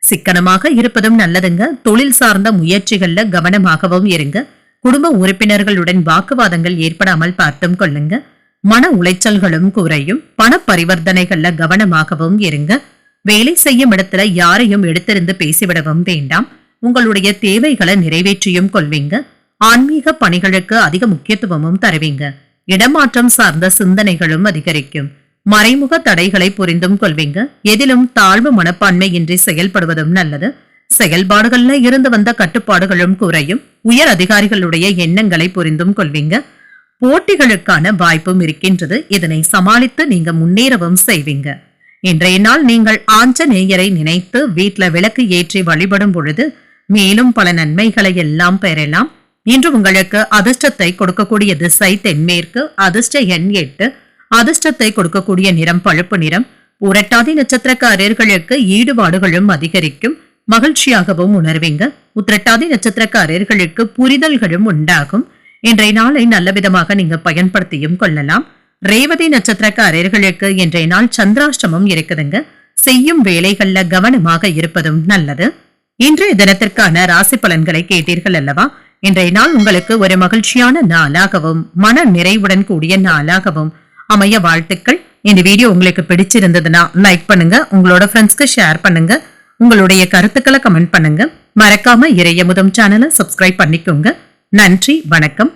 சிக்கனமாக இருப்பதும் நல்லதுங்க. தொழில் சார்ந்த முயற்சிகள்ல கவனமாகவும் இருங்க. குடும்ப உறுப்பினர்களுடன் வாக்குவாதங்கள் ஏற்படாமல் பார்த்தும் கொள்ளுங்க. மன உளைச்சல்களும் குறையும். பண பரிவர்த்தனைகள்ல கவனமாகவும் இருங்க. வேலை செய்யும் இடத்துல யாரையும் எடுத்திருந்து பேசிவிடவும் வேண்டாம். உங்களுடைய தேவைகளை நிறைவேற்றியும் கொள்வீங்க. ஆன்மீக பணிகளுக்கு அதிக முக்கியத்துவமும் தருவீங்க. இடமாற்றம் சார்ந்த சிந்தனைகளும் அதிகரிக்கும். மறைமுக தடைகளை புரிந்தும் கொள்வீங்க. எதிலும் தாழ்வு மனப்பான்மை இன்றி செயல்படுவதும் நல்லது. செயல்பாடுகள்ல இருந்து வந்த கட்டுப்பாடுகளும் குறையும். உயர் அதிகாரிகளுடைய எண்ணங்களை புரிந்தும் கொள்வீங்க. போட்டிகளுக்கான வாய்ப்பும் இருக்கின்றது. இதனை சமாளித்து நீங்க முன்னேறவும் செய்வீங்க. இன்றைய நாள் நீங்கள் ஆஞ்சநேயரை நினைத்து வீட்டுல விளக்கு ஏற்றி வழிபடும் பொழுது மேலும் பல நன்மைகளை எல்லாம் பெறலாம். இன்று உங்களுக்கு அதிர்ஷ்டத்தை கொடுக்கக்கூடிய திசை தென்மேற்கு, அதிர்ஷ்ட எண் 8, அதிர்ஷ்டத்தை கொடுக்கக்கூடிய நிறம் பழுப்பு நிறம். புரட்டாதி நட்சத்திரக்காரர்களுக்கு ஈடுபாடுகளும் அதிகரிக்கும். மகிழ்ச்சியாகவும் உணர்வீங்க. உத்திரட்டாதி நட்சத்திரக்காரர்களுக்கு புரிதல்களும் உண்டாகும். இன்றைய நாளை நல்ல விதமாக நீங்க பயன்படுத்தியும் கொள்ளலாம். ரேவதி நட்சத்திரக்காரர்களுக்கு இன்றைய நாள் சந்திராஷ்டமம் இருக்குதுங்க. செய்யும் வேலைகள்ல கவனமாக இருப்பதும் நல்லது. இன்றைய தினத்திற்கான ராசி பலன்களை கேட்டீர்கள் அல்லவா? இன்றைய நாள் உங்களுக்கு ஒரு மகிழ்ச்சியான நாளாகவும் மன நிறைவுடன் கூடிய நாளாகவும் அமைய வாழ்த்துக்கள். இந்த வீடியோ உங்களுக்கு பிடிச்சிருந்ததுன்னா லைக் பண்ணுங்க, உங்களோட ஃப்ரெண்ட்ஸ்க்கு ஷேர் பண்ணுங்க, உங்களுடைய கருத்துக்களை கமெண்ட் பண்ணுங்க. மறக்காம இறையமுதம் சேனலை சப்ஸ்கிரைப் பண்ணிக்கோங்க. நன்றி, வணக்கம்.